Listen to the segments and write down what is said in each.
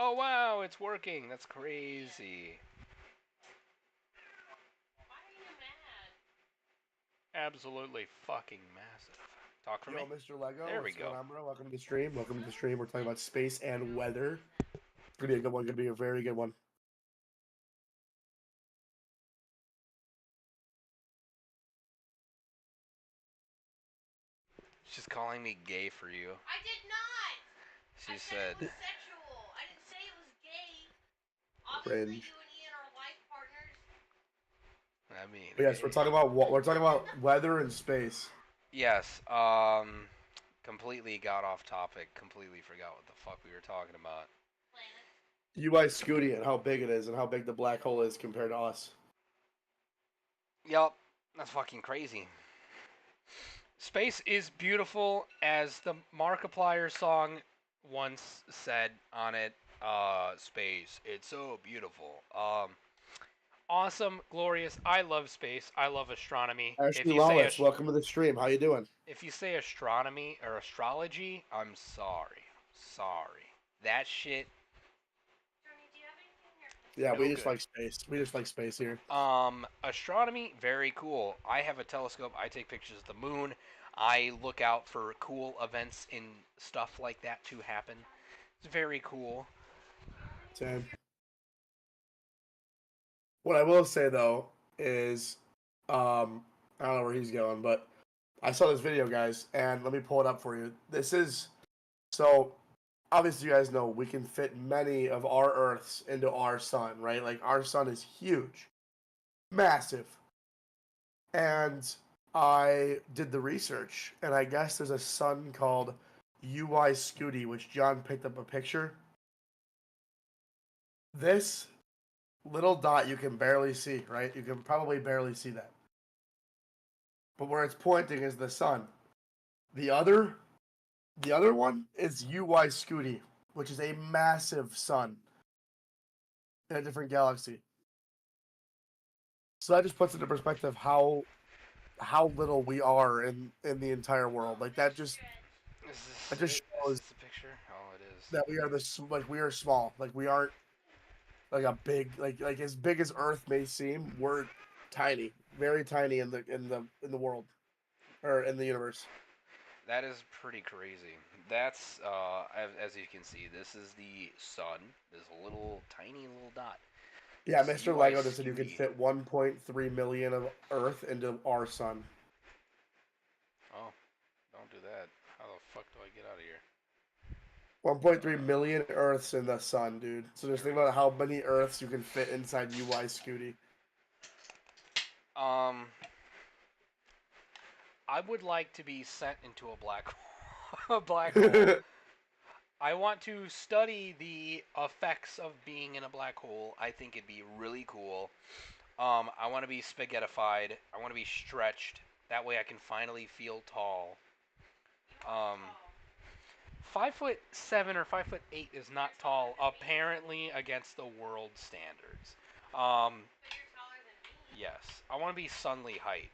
Oh wow, it's working. That's crazy. Why are you mad? Absolutely fucking massive. Talk for Yo, me. Mr. Lego, There we what's going go. on, bro? Welcome to the stream. Welcome to the stream. We're talking Like, about space and no, weather. listen. Gonna be a good one. Gonna be a very good one. She's calling me gay for you. I did not. I She said it said, was sexual. I didn't say it was gay. Obviously, Cringe. you and Ian are life partners. I mean, But yes, we're talking about what we're talking about weather and space. yes. Completely got off topic. Completely forgot what the fuck we were talking about. Planet. UI Scooty and how big it is and how big the black hole is compared to us. Yup, that's fucking crazy. Space is beautiful, as the Markiplier song once said on it. Space, it's so beautiful. Awesome, glorious. I love space. I love astronomy. Ashley Lawless, welcome to the stream. How you doing? If you say astronomy or astrology, I'm sorry. Sorry. That shit, Johnny, do you have anything here? Yeah, no we just good. like space. We just like space here. Astronomy, very cool. I have a telescope. I take pictures of the moon. I look out for cool events and stuff like that to happen. It's very cool. Do you have anything Same. here? What I will say though is, I don't know where he's going, but I saw this video, guys, and let me pull it up for you. This is so obviously you guys know we can fit many of our Earths into our sun, right? Like our sun is huge, massive, and I did the research, and I guess there's a sun called UY Scooty, which John picked up a picture. This little dot you can barely see, right? You can probably barely see that. But where it's pointing is the sun. The other the other one is UY Scooty, which is a massive sun in a different galaxy. So that just puts into perspective how little we are in the entire world. Oh, Like nice stretch. that just Is shows this the picture? Oh, it is. that we are like we are small. Like we aren't like a big like as big as Earth may seem. We're tiny, very tiny in the world or in the universe. That is pretty crazy. That's as you can see, this is the sun. This little tiny little dot. Yeah, This Mr. UI Lego just said you could Scooty. fit 1.3 million of Earth into our sun. Oh, don't do that. How the fuck do I get out of here? 1.3 million Earths in the sun, dude. So just think about how many Earths you can fit inside UI Scooty. I would like to be sent into a black a black hole. I want to study the effects of being in a black hole. I think it'd be really cool. I want to be spaghettified. I want to be stretched. That way I can finally feel tall. You are Um, tall. 5'7" or 5'8" is not You're taller tall, than me. apparently against the world standards. Um, But you're taller than me. yes, I want to be Sunly height,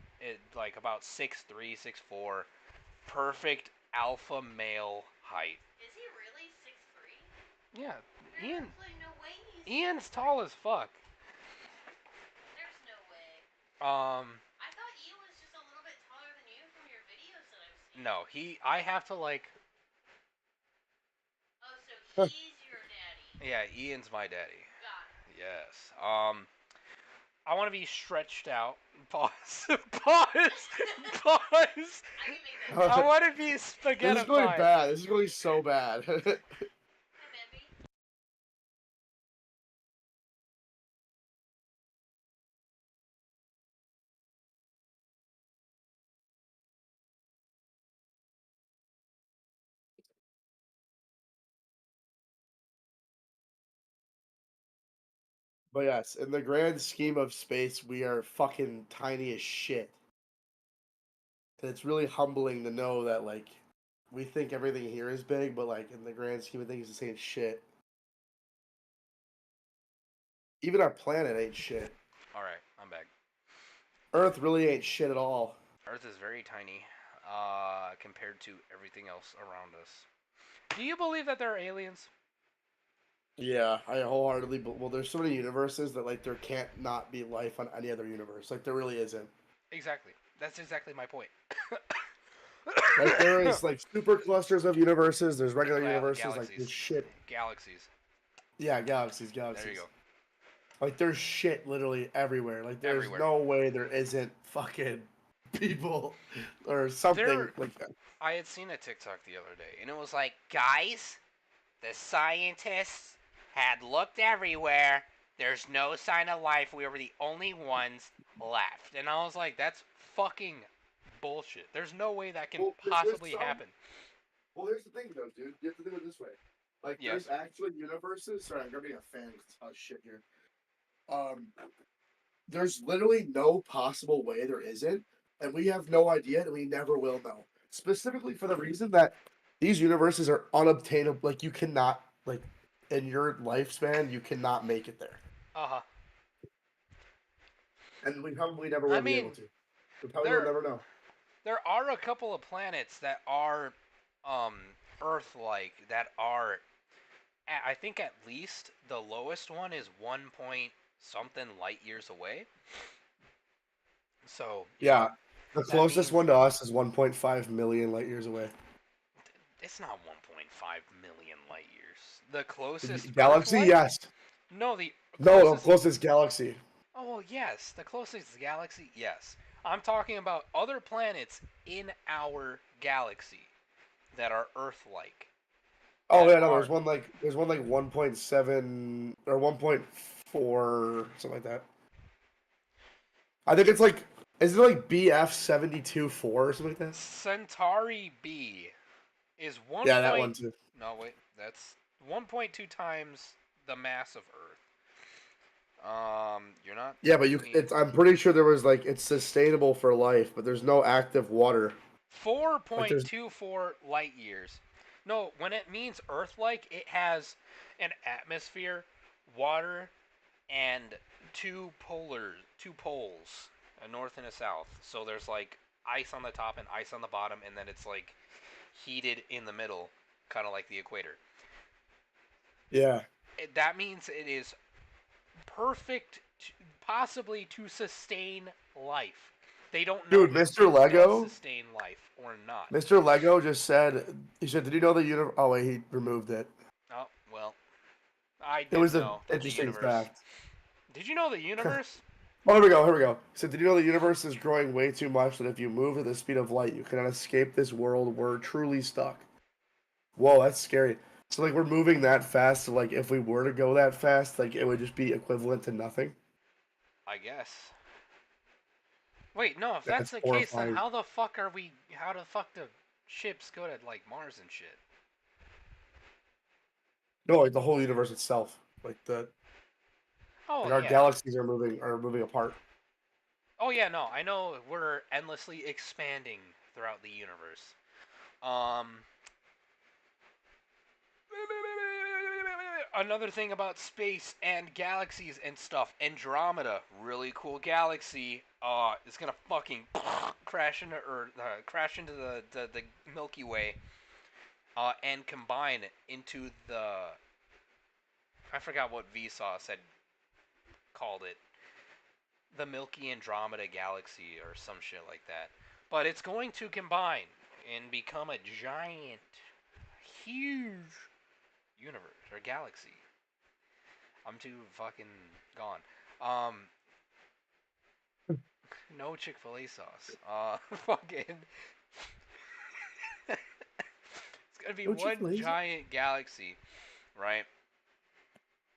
like about 6'3", 6'4", perfect alpha male height. Is he really 6'3"? Yeah, There's Ian. absolutely no way he's Ian's 6'3". tall as fuck. There's no way. Um, I thought Ian was just a little bit taller than you from your videos that I've seen. no, he. I have to like. Oh, so he's your daddy. Yeah, Ian's my daddy. Got it. Yes. I want to be stretched out. Pause. Pause. Pause. I can make that I this joke. want to be is going spaghettified. bad. This is going so bad. Hi, Bambi. But yes, in the grand scheme of space, we are fucking tiny as shit. And it's really humbling to know that like we think everything here is big, but like in the grand scheme of things, this ain't shit. Even our planet ain't shit. All right, I'm back. Earth really ain't shit at all. Earth is very tiny, compared to everything else around us. Do you believe that there are aliens? Yeah, I wholeheartedly. Well, there's so many universes that like there can't not be life on any other universe. Like there really isn't. Exactly. That's exactly my point. Like there is like super clusters of universes. There's regular universes. Like there's Galaxies. shit. Galaxies. Yeah, galaxies, There you galaxies. go. Like there's shit literally everywhere. Like there's Everywhere. no way there isn't fucking people or something There, like that. I had seen a TikTok the other day, and it was like, guys, the scientists had looked everywhere. There's no sign of life. We were the only ones left. And I was like, that's fucking bullshit. There's no way that can Well, there's possibly some. happen. Well, here's the thing though, dude. You have to think of it this way. Like there's Yes. actually universes. Sorry, I'm grabbing a fan because it's hot as shit here. Um, there's literally no possible way there isn't, and we have no idea, and we never will know. Specifically for the reason that these universes are unobtainable. Like you cannot, like in your lifespan, you cannot make it there, Uh huh. and we probably never I will be able mean, to. We probably will there never know. there are a couple of planets that are um Earth-like that are I think at least the lowest one is 1 point something light years away. So, you know, Yeah, the that closest means one to us is 1.5 million light years away. it's not 1.5 million light years. The closest Galaxy, Earth-like? yes. No, the No, the closest. closest galaxy. Oh, well, yes, the closest galaxy. Yes, I'm talking about other planets in our galaxy that are Earth-like. Oh That yeah, no, are. there's one like 1.7 or 1.4 something like that. I think it's like is it like BF 72-4 or something like that? Centauri B is 1 Yeah, that point. one too. No, wait, that's 1.2 times the mass of Earth. You're not Yeah, but telling you me it's I'm pretty sure there was like it's sustainable for life, but there's no active water. Like there's 4.24 light years. No, when it means Earth-like, it has an atmosphere, water, and two poles, a north and a south. So there's like ice on the top and ice on the bottom, and then it's like heated in the middle, kind of like the equator. yeah. That means it is perfect, possibly to sustain life. They don't know Dude, if Mr. it does Lego, sustain life or not. Mr. Lego just said he said, "Did you know the universe?" Oh wait, he removed it. Oh, well, I It did was an know that the interesting universe. fact. Did you know the universe? Oh, here we go. Here we go. He said, "Did you know the universe is growing way too much that if you move at the speed of light, you cannot escape this world? We're truly stuck." Whoa, that's scary. So like we're moving that fast. So like if we were to go that fast, like it would just be equivalent to nothing. I guess. Wait, no, if that's That's the case, then horrifying. how the fuck are we. How the fuck do ships go to, like, Mars and shit? No, like the whole universe itself. Oh, Like our yeah. galaxies are moving apart. Oh, yeah, no, I know we're endlessly expanding throughout the universe. Um. Another thing about space and galaxies and stuff, Andromeda, really cool galaxy. It's gonna fucking crash into crash into the Milky Way. And combine into the. I forgot what Vsauce had called it. The Milky Andromeda Galaxy or some shit like that. But it's going to combine and become a giant, huge universe or galaxy. I'm too fucking gone. Um, no Chick Fil A sauce. Fucking. It's gonna be Don't you one please? giant galaxy, right?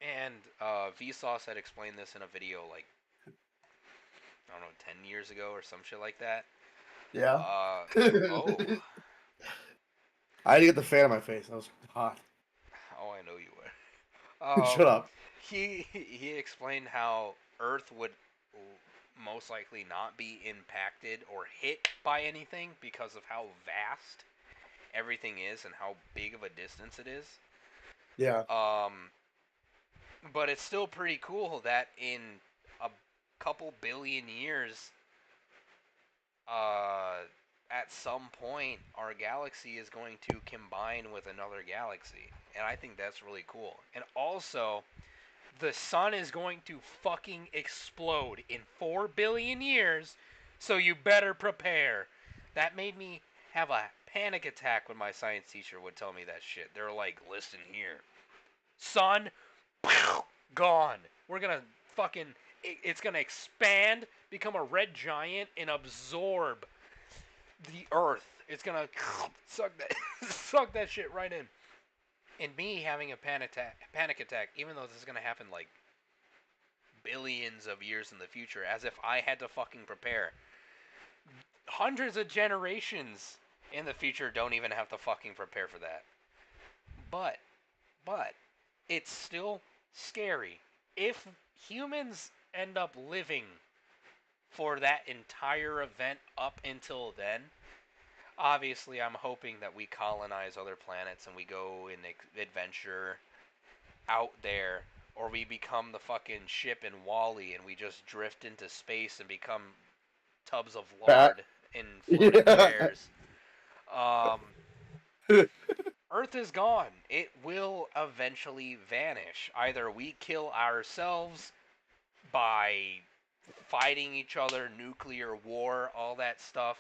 And Vsauce had explained this in a video like I don't know 10 years ago or some shit like that. Yeah. Uh, oh, I had to get the fan on my face. I was hot. oh, I know you were. Shut up. He explained how Earth would most likely not be impacted or hit by anything because of how vast everything is and how big of a distance it is. Yeah. Um, but it's still pretty cool that in a couple billion years, uh, at some point, our galaxy is going to combine with another galaxy. and I think that's really cool. And also, the sun is going to fucking explode in 4 billion years, so you better prepare. That made me have a panic attack when my science teacher would tell me that shit. They're like, listen here. Sun, gone. We're gonna fucking. It's gonna expand, become a red giant, and absorb the Earth. It's gonna suck that suck that shit right in. And me having a panic attack, even though this is gonna happen like billions of years in the future, as if I had to fucking prepare. Hundreds of generations in the future don't even have to fucking prepare for that. But, but, it's still scary. If humans end up living for that entire event up until then, obviously I'm hoping that we colonize other planets and we go and adventure out there, or we become the fucking ship in Wall-E and we just drift into space and become tubs of That. lard in floating Yeah. chairs. Um, Earth is gone. It will eventually vanish. Either we kill ourselves by fighting each other, nuclear war, all that stuff,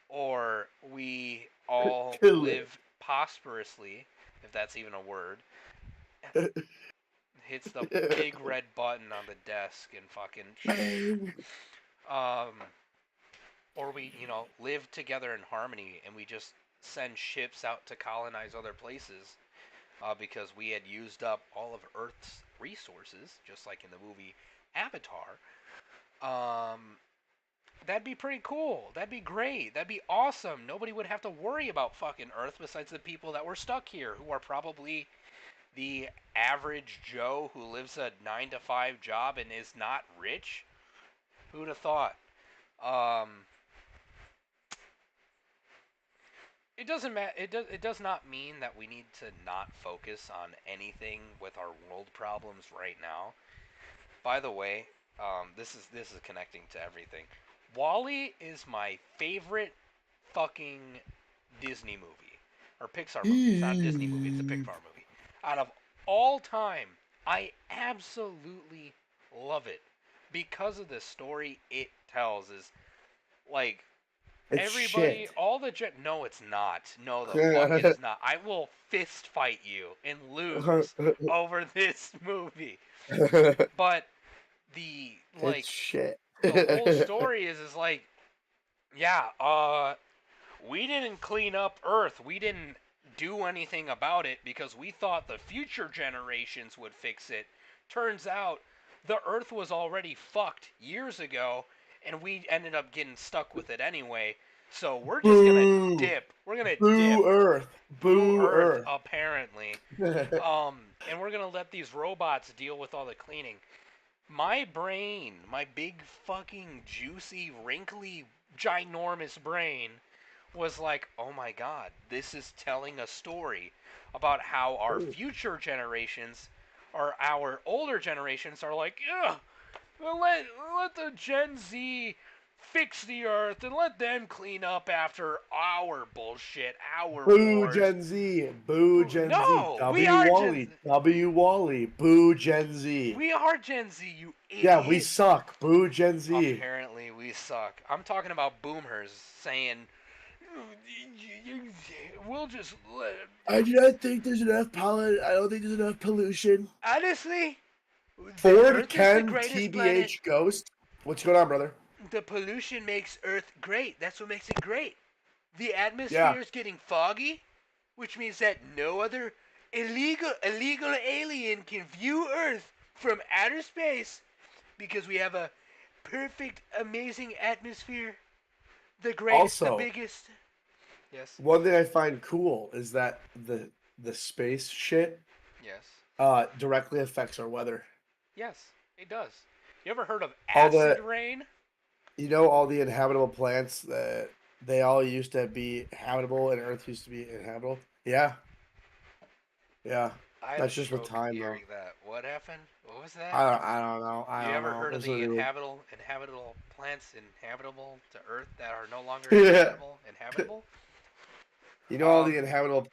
or we all Kill it. live prosperously, if that's even a word, hits the big red button on the desk and fucking um or we, live together in harmony and we just send ships out to colonize other places because we had used up all of Earth's resources, just like in the movie Avatar. Um, that'd be pretty cool. That'd be great. That'd be awesome. Nobody would have to worry about fucking Earth besides the people that were stuck here, who are probably the average Joe who lives a 9 to 5 job and is not rich. Who'd have thought? Um, it doesn't matter. It does not mean that we need to not focus on anything with our world problems right now. By the way, this is connecting to everything. Wall-E is my favorite fucking Disney movie or Pixar movie. It's not a Disney movie. It's a Pixar movie. Out of all time, I absolutely love it because of the story it tells. Is like It's everybody, shit. all the no, it's not. No, the fuck, it is not. I will fist fight you and lose over this movie. But the It's like shit. the whole story is like, yeah, we didn't clean up Earth. We didn't do anything about it because we thought the future generations would fix it. Turns out the Earth was already fucked years ago, and we ended up getting stuck with it anyway. So we're just gonna Boo. dip. We're gonna dip. Boo Earth. Boo Boo Earth, Earth. apparently. And we're gonna let these robots deal with all the cleaning. My brain, my big fucking juicy, wrinkly, ginormous brain was like, oh my god, this is telling a story about how our future generations or our older generations are like, ugh, well, let the Gen Z fix the earth and let them clean up after our bullshit, our Boo wars. Gen Z. Boo Gen Z. No, we W are Gen Wally. Z. W Wally. Boo Gen Z. We are Gen Z, you Yeah, we idiot. suck. Boo Gen Z. Apparently, we suck. I'm talking about boomers saying, we'll just let. I do not think there's enough pollen. I don't think there's enough pollution. Honestly, the Ford Earth is the Ken greatest planet. TBH Ghost. What's going on, brother? The pollution makes Earth great. That's what makes it great. The atmosphere Yeah. is getting foggy, which means that no other illegal alien can view Earth from outer space because we have a perfect, amazing atmosphere. The greatest, the Also, biggest. Yes. one thing I find cool is that the space shit Yes. directly affects our weather. Yes, it does. You ever heard of All acid the rain? all the inhabitable plants that they all used to be habitable and Earth used to be inhabitable. Yeah, yeah. I had a That's just with stroke time though. hearing that. What happened? What was that? I don't know. I You don't ever know. heard of It's the literally inhabitable plants inhabitable to Earth that are no longer yeah. inhabitable? Inhabitable? You know, all the inhabitable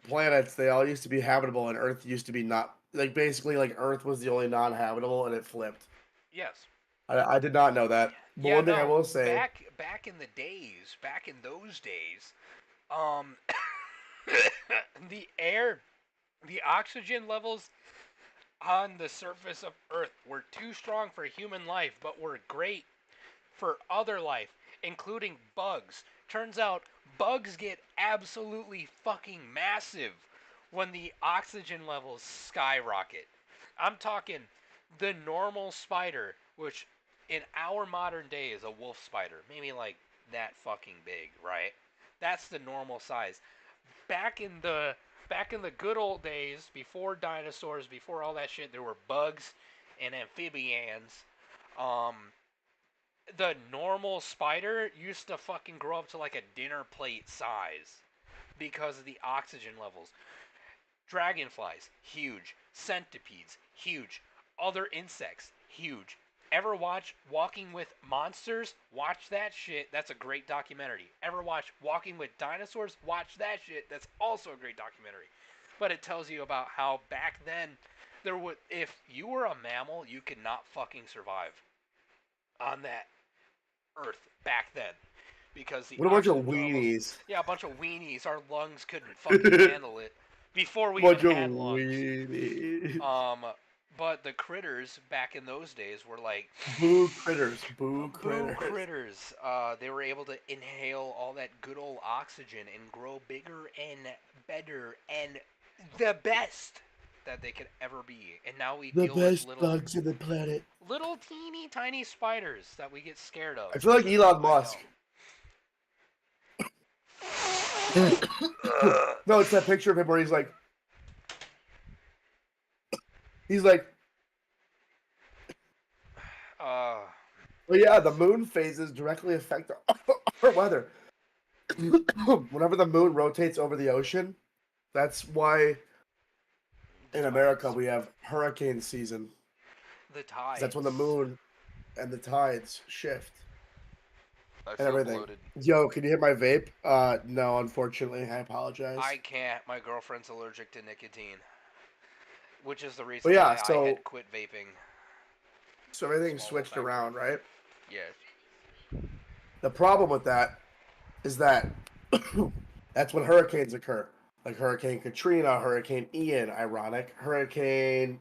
planets, they all used to be habitable, and Earth used to be not. Like, basically, like, Earth was the only non-habitable, and it flipped. Yes. I did not know that. But Yeah, one thing I no. will say, Back in the days, back in those days, um, the air, the oxygen levels on the surface of Earth were too strong for human life, but were great for other life, including bugs. Turns out bugs get absolutely fucking massive when the oxygen levels skyrocket. I'm talking the normal spider, which in our modern day is a wolf spider, maybe like that fucking big, right? That's the normal size. Back in the back in the good old days, before dinosaurs, before all that shit, there were bugs and amphibians. Um, the normal spider used to fucking grow up to like a dinner plate size because of the oxygen levels. Dragonflies, huge. Centipedes, huge. Other insects, huge. Ever watch Walking with Monsters? Watch that shit. That's a great documentary. Ever watch Walking with Dinosaurs? Watch that shit. That's also a great documentary. But it tells you about how back then there would if you were a mammal, you could not fucking survive on that earth back then because the what a bunch of oxygen levels. weenies. Yeah, a bunch of weenies. Our lungs couldn't fucking handle it before we even Bunch of had lungs. weenies. Um, but the critters back in those days were like Boo critters. Boo boo critters. critters. They were able to inhale all that good old oxygen and grow bigger and better and the best that they could ever be. And now we The deal with best bugs in the planet. little teeny tiny spiders that we get scared of. I feel like Elon I Musk. know. No, it's that picture of him where he's like, uh, well, yeah, the moon phases directly affect our weather. Whenever the moon rotates over the ocean, that's why in America we have hurricane season. The 'Cause tides. that's when the moon and the tides shift I and feel everything. bloated. Yo, can you hit my vape? No, unfortunately, I apologize. I can't. My girlfriend's allergic to nicotine, which is the reason But yeah, why I so had quit vaping. everything Small switched factor. around, right? Yes. The problem with that is that that's when hurricanes occur. Like Hurricane Katrina, Hurricane Ian, ironic, Hurricane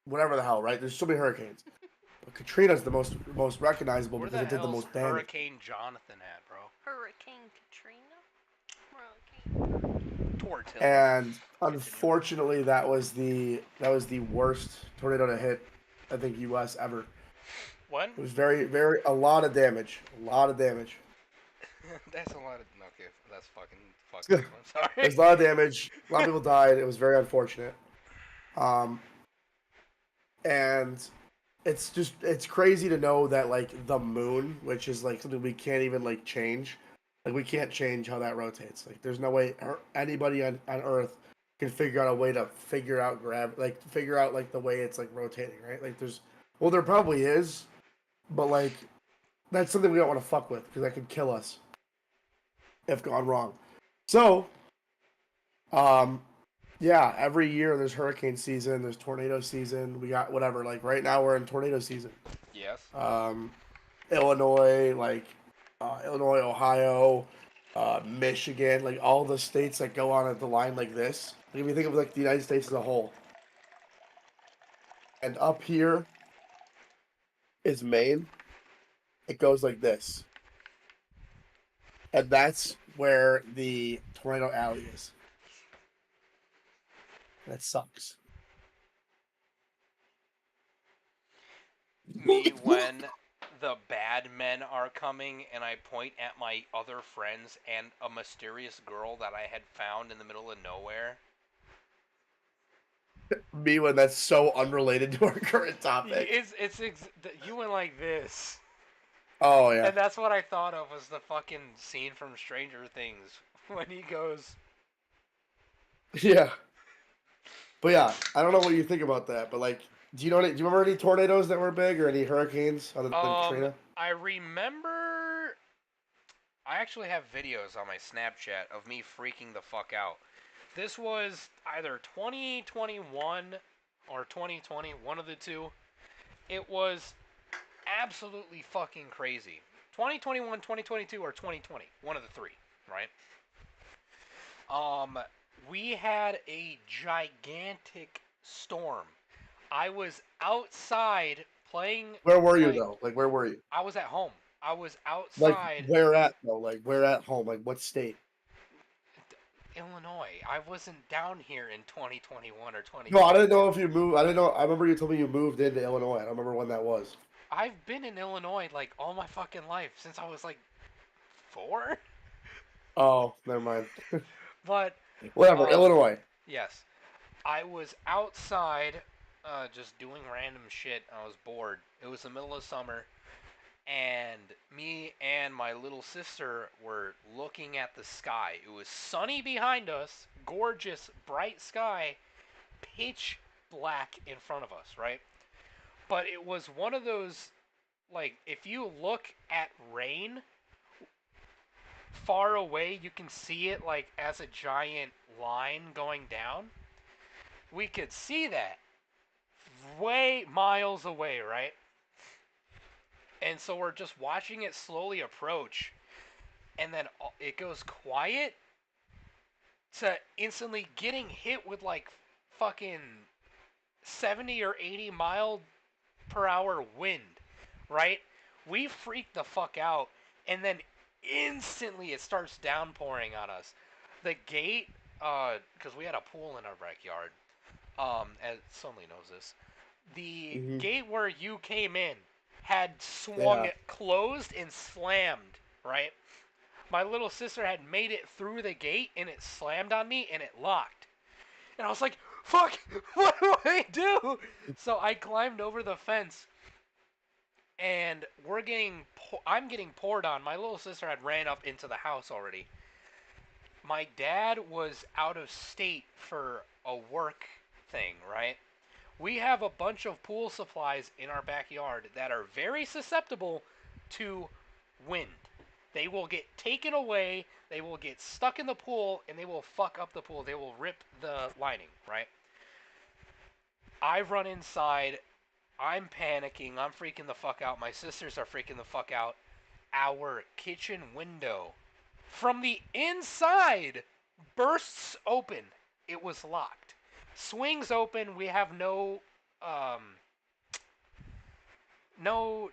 whatever the hell, right? There's so many hurricanes. But Katrina's the most recognizable Where because the it did the hell's most damage. Hurricane Jonathan at, bro? Hurricane Katrina? Hurricane. Tortilla. And unfortunately, that was the worst tornado to hit, I think, U.S. ever. When? It was very a lot of damage, a lot of damage. That's a lot of. Okay, that's fucking. I'm sorry. There's a lot of damage. A lot of people died. It was very unfortunate. And it's crazy to know that like the moon, which is like something we can't even like change, like we can't change how that rotates. Like there's no way anybody on Earth can figure out a way to figure out figure out like the way it's like rotating, right? Like there probably is, but like that's something we don't want to fuck with because that could kill us if gone wrong. So, yeah, every year there's hurricane season, there's tornado season. We got whatever. Like right now we're in tornado season. Yes. Illinois, Illinois, Ohio, Michigan, like all the states that go on the line like this. Like, if you think of like the United States as a whole, and up here is Maine. It goes like this, and that's where the tornado alley is. That sucks. Me when the bad men are coming and I point at my other friends and a mysterious girl that I had found in the middle of nowhere. Me when that's so unrelated to our current topic. You went like this. Oh yeah. And that's what I thought of was the fucking scene from Stranger Things when he goes. Yeah. But yeah, I don't know what you think about that, but like, do you remember any tornadoes that were big or any hurricanes other than Katrina? I remember I actually have videos on my Snapchat of me freaking the fuck out. This was either 2021 or 2020, one of the two. It was absolutely fucking crazy. 2021, 2022, or 2020, one of the three, right? Um, we had a gigantic storm. I was outside playing Where were you like though? Like, where were you? I was at home. I was Like, outside where at though? Like, where at home? Like, what state? Illinois. I wasn't down here in 2021 or No, I didn't 2022. know if you moved. I didn't know. I remember you told me you moved into Illinois. I don't remember when that was. I've been in Illinois like all my fucking life since I was like 4. Oh, never mind. But Whatever. uh, Illinois. yes, I was outside just doing random shit. I was bored. It was the middle of summer, and me and my little sister were looking at the sky. It was sunny behind us, gorgeous, bright sky, pitch black in front of us, right? But it was one of those, like, if you look at rain far away, you can see it like as a giant line going down. We could see that way miles away, right? And so we're just watching it slowly approach, and then it goes quiet to instantly getting hit with like fucking 70 or 80 per hour wind, right? We freak the fuck out, and then instantly it starts downpouring on us. The gate, because we had a pool in our backyard, as Sunley knows this, the Hmm. gate where you came in had swung Yeah. closed and slammed, right? My little sister had made it through the gate, and it slammed on me, and it locked. And I was like, fuck, what do I do? So I climbed over the fence, and I'm getting poured on. My little sister had ran up into the house already. My dad was out of state for a work thing, right? We have a bunch of pool supplies in our backyard that are very susceptible to wind. They will get taken away, they will get stuck in the pool, and they will fuck up the pool. They will rip the lining, right? I run inside. I'm panicking. I'm freaking the fuck out. My sisters are freaking the fuck out. Our kitchen window from the inside bursts open. It was locked. Swings open. We have um, no,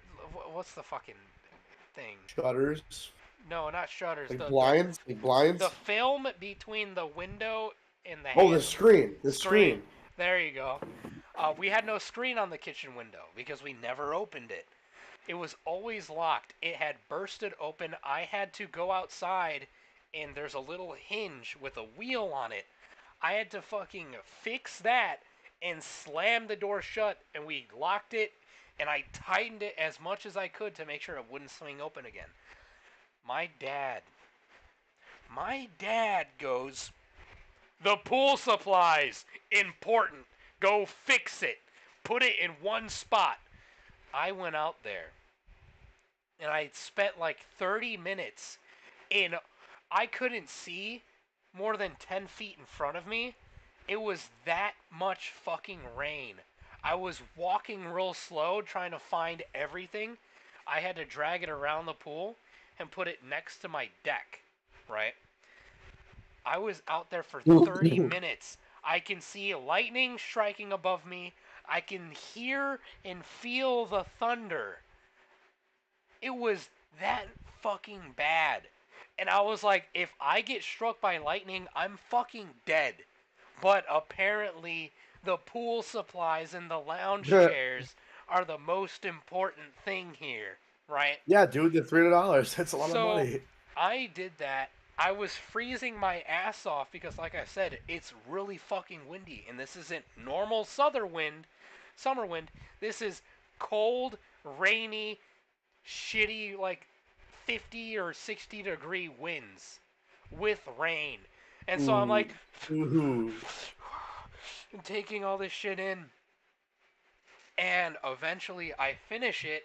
what's the fucking thing? Shutters. No, not shutters. Like The blinds. Like blinds. film between the window and the Oh, the hand screen. The screen. screen. There you go. We had no screen on the kitchen window because we never opened it. It was always locked. It had bursted open. I had to go outside, and there's a little hinge with a wheel on it. I had to fucking fix that and slam the door shut, and we locked it, and I tightened it as much as I could to make sure it wouldn't swing open again. My dad, my dad goes, the pool supplies, important. Go fix it. Put it in one spot. I went out there and I spent like 30 minutes in. I couldn't see more than 10 feet in front of me. It was that much fucking rain. I was walking real slow trying to find everything. I had to drag it around the pool and put it next to my deck, right? I was out there for 30 minutes. I can see lightning striking above me. I can hear and feel the thunder. It was that fucking bad. And I was like, if I get struck by lightning, I'm fucking dead. But apparently, the pool supplies and the lounge chairs are the most important thing here, right? Yeah, dude. The $300. That's a lot of So money. I did that. I was freezing my ass off because, like I said, it's really fucking windy, and this isn't normal summer wind. This is cold, rainy, shitty, like 50 or 60-degree winds with rain. And so I'm Ooh. like Ooh. taking all this shit in, and eventually I finish it.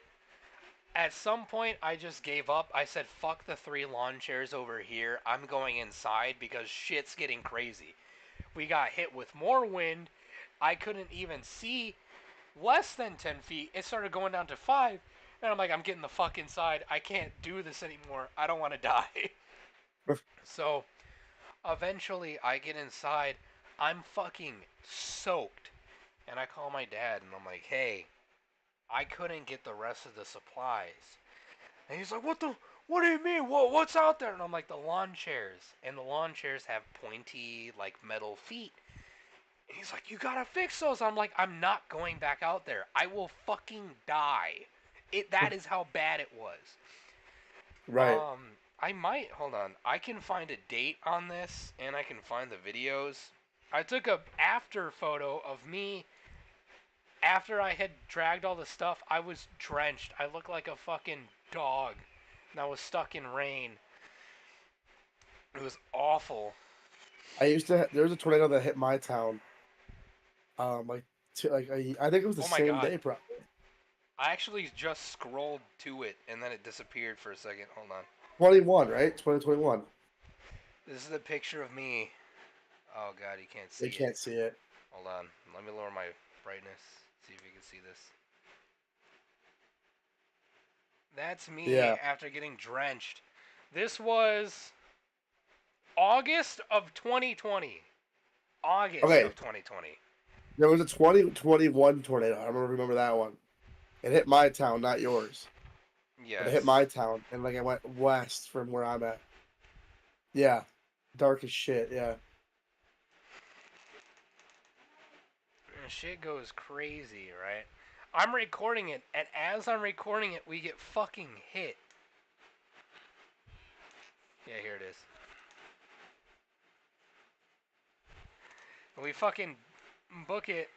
At some point, I just gave up. I said, fuck the 3 lawn chairs over here. I'm going inside because shit's getting crazy. We got hit with more wind. I couldn't even see less than 10 feet. It started going down to 5. And I'm like, I'm getting the fuck inside. I can't do this anymore. I don't want to die. So eventually, I get inside. I'm fucking soaked. And I call my dad and I'm like, hey, I couldn't get the rest of the supplies. And he's like, what do you mean? What's out there? And I'm like, the lawn chairs. And the lawn chairs have pointy, like, metal feet. And he's like, you gotta fix those. I'm like, I'm not going back out there. I will fucking die. That is how bad it was. Right. I might, hold on. I can find a date on this, and I can find the videos. I took a after photo of me after I had dragged all the stuff. I was drenched. I looked like a fucking dog. And I was stuck in rain. It was awful. There was a tornado that hit my town. Like, I think it was the Oh my same God. day, probably. I actually just scrolled to it, and then it disappeared for a second. Hold on. 21, right? 2021. This is a picture of me. Oh God, you can't see They can't it. see it. Hold on. Let me lower my brightness. See if you can see this. That's me Yeah. after getting drenched. This was August of 2020. August Okay. of 2020. There was a 2021 tornado. I remember that one. It hit my town, not yours. Yes. But it hit my town, and like it went west from where I'm at. Yeah, dark as shit. Yeah. Shit goes crazy, right? I'm recording it, and as I'm recording it, we get fucking hit. Yeah, here it is. We fucking book it.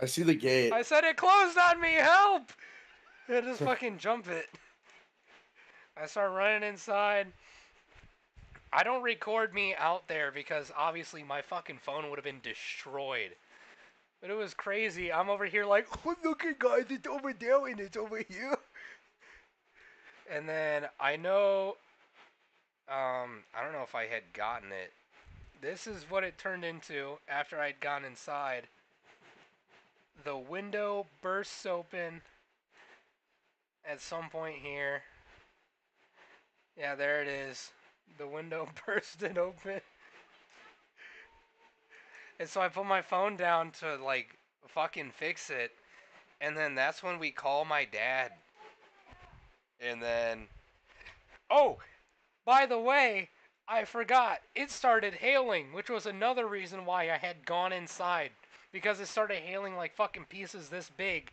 I see the gate. I said it closed on me, help! I just fucking jump it. I start running inside. I don't record me out there because obviously my fucking phone would have been destroyed. But it was crazy. I'm over here like, oh, look at guys, it's over there and it's over here. And then I know, I don't know if I had gotten it. This is what it turned into after I'd gone inside. The window bursts open at some point here. Yeah, there it is. The window bursted open. And so I put my phone down to, like, fucking fix it. And then that's when we call my dad. And then... Oh! By the way, I forgot. It started hailing, which was another reason why I had gone inside. Because it started hailing like fucking pieces this big.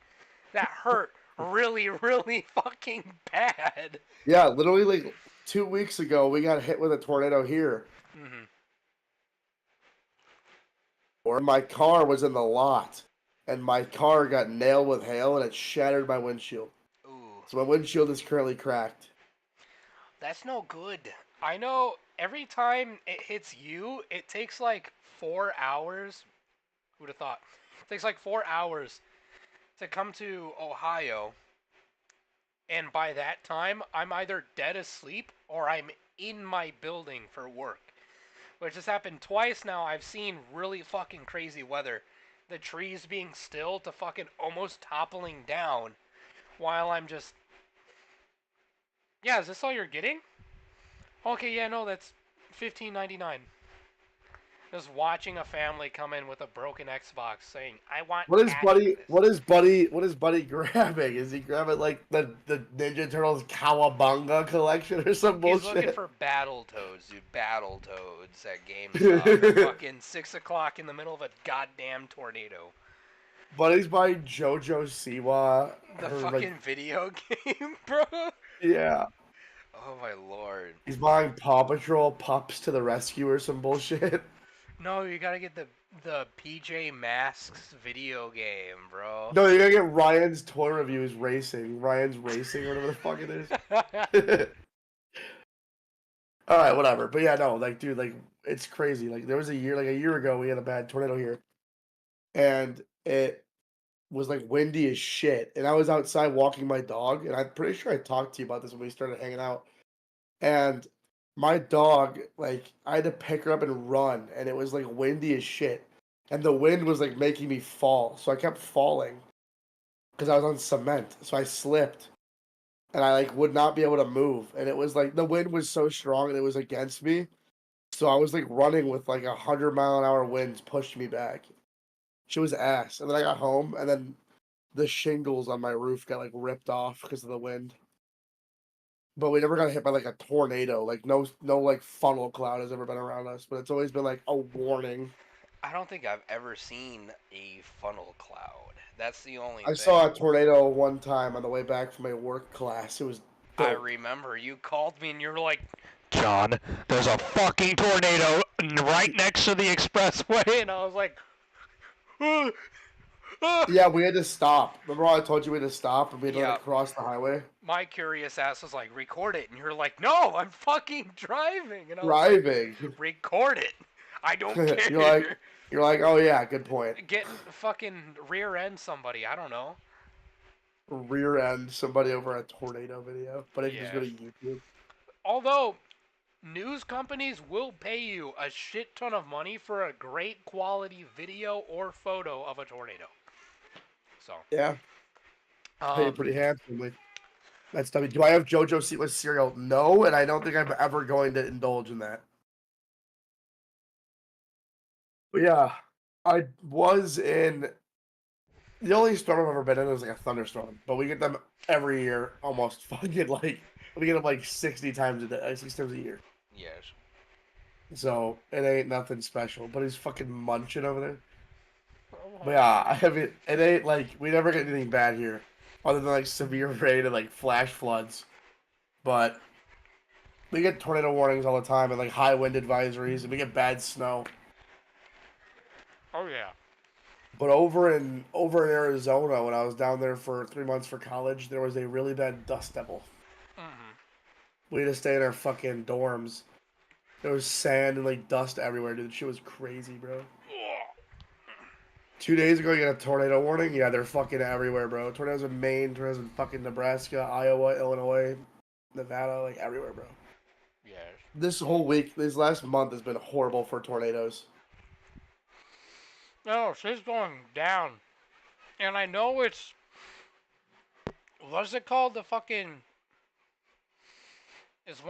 That hurt really, really fucking bad. Yeah, literally like 2 weeks ago, we got hit with a tornado here. Mm-hmm. Or my car was in the lot, and my car got nailed with hail, and it shattered my windshield. Ooh. So my windshield is currently cracked. That's no good. I know every time it hits you, it takes like 4 hours. Who'd have thought? It takes like 4 hours to come to Ohio. And by that time, I'm either dead asleep or I'm in my building for work. Which has happened twice now. I've seen really fucking crazy weather. The trees being still to fucking almost toppling down while I'm just... Yeah, is this all you're getting? Okay, yeah, no, that's $15.99. Just watching a family come in with a broken Xbox saying, I want What is cash Buddy? for this. What is Buddy grabbing? Is he grabbing like the Ninja Turtles Cowabunga collection or some He's bullshit? looking for Battletoads, dude. Battletoads at GameStop at fucking 6 o'clock in the middle of a goddamn tornado. Buddy's buying JoJo Siwa. The or, fucking like, video game, bro. yeah. Oh my lord. He's buying Paw Patrol Pups to the Rescue or some bullshit. No, you gotta get the PJ Masks video game, bro. No, you gotta get Ryan's toy reviews racing. Ryan's racing or whatever the fuck it is. All right, whatever. But yeah, no, like, dude, like, it's crazy. Like, there was a year ago, we had a bad tornado here, and it was like windy as shit, and I was outside walking my dog, and I'm pretty sure I talked to you about this when we started hanging out. And my dog, like, I had to pick her up and run, and it was like windy as shit, and the wind was like making me fall, so I kept falling because I was on cement, so I slipped, and I like would not be able to move, and it was like the wind was so strong and it was against me, so I was like running with like 100-mile-an-hour winds pushing me back. She was ass, and then I got home, and then the shingles on my roof got like ripped off because of the wind. But we never got hit by like a tornado. Like no like funnel cloud has ever been around us, but it's always been like a warning. I don't think I've ever seen a funnel cloud. That's the only I thing. saw a tornado one time on the way back from my work class. It was I dope. remember you called me and you were like, John, there's a fucking tornado right next to the expressway. And I was like, Yeah, we had to stop. Remember how I told you we had to stop and we had to Yeah. like cross the highway? My curious ass was like, record it. And you're like, no, I'm fucking driving. And I was Driving. like, record it. I don't care. you're like, oh yeah, good point. Get fucking rear end somebody. I don't know. Rear end somebody over a tornado video, but if you just go to Yeah. YouTube. Although news companies will pay you a shit ton of money for a great quality video or photo of a tornado. So, Yeah, pay pretty handsomely. That's W. Do I have JoJo seedless cereal? No, and I don't think I'm ever going to indulge in that. But yeah, I was in the only storm I've ever been in was like a thunderstorm, but we get them every year, almost fucking like we get them like 60 times a day, 60 times a year. yes. So it ain't nothing special. But he's fucking munching over there. But yeah, I have it. It ain't like we never get anything bad here, other than like severe rain and like flash floods. But we get tornado warnings all the time and like high wind advisories, and we get bad snow. Oh yeah. But over in Arizona, when I was down there for 3 months for college, there was a really bad dust devil. Mm-hmm. We had to stay in our fucking dorms. There was sand and like dust everywhere, dude. Shit was crazy, bro. 2 days ago, you got a tornado warning. Yeah, they're fucking everywhere, bro. Tornadoes in Maine, tornadoes in fucking Nebraska, Iowa, Illinois, Nevada, like everywhere, bro. Yes. This whole week, this last month has been horrible for tornadoes. No, shit's going down, and I know it's what's it called? The fucking It's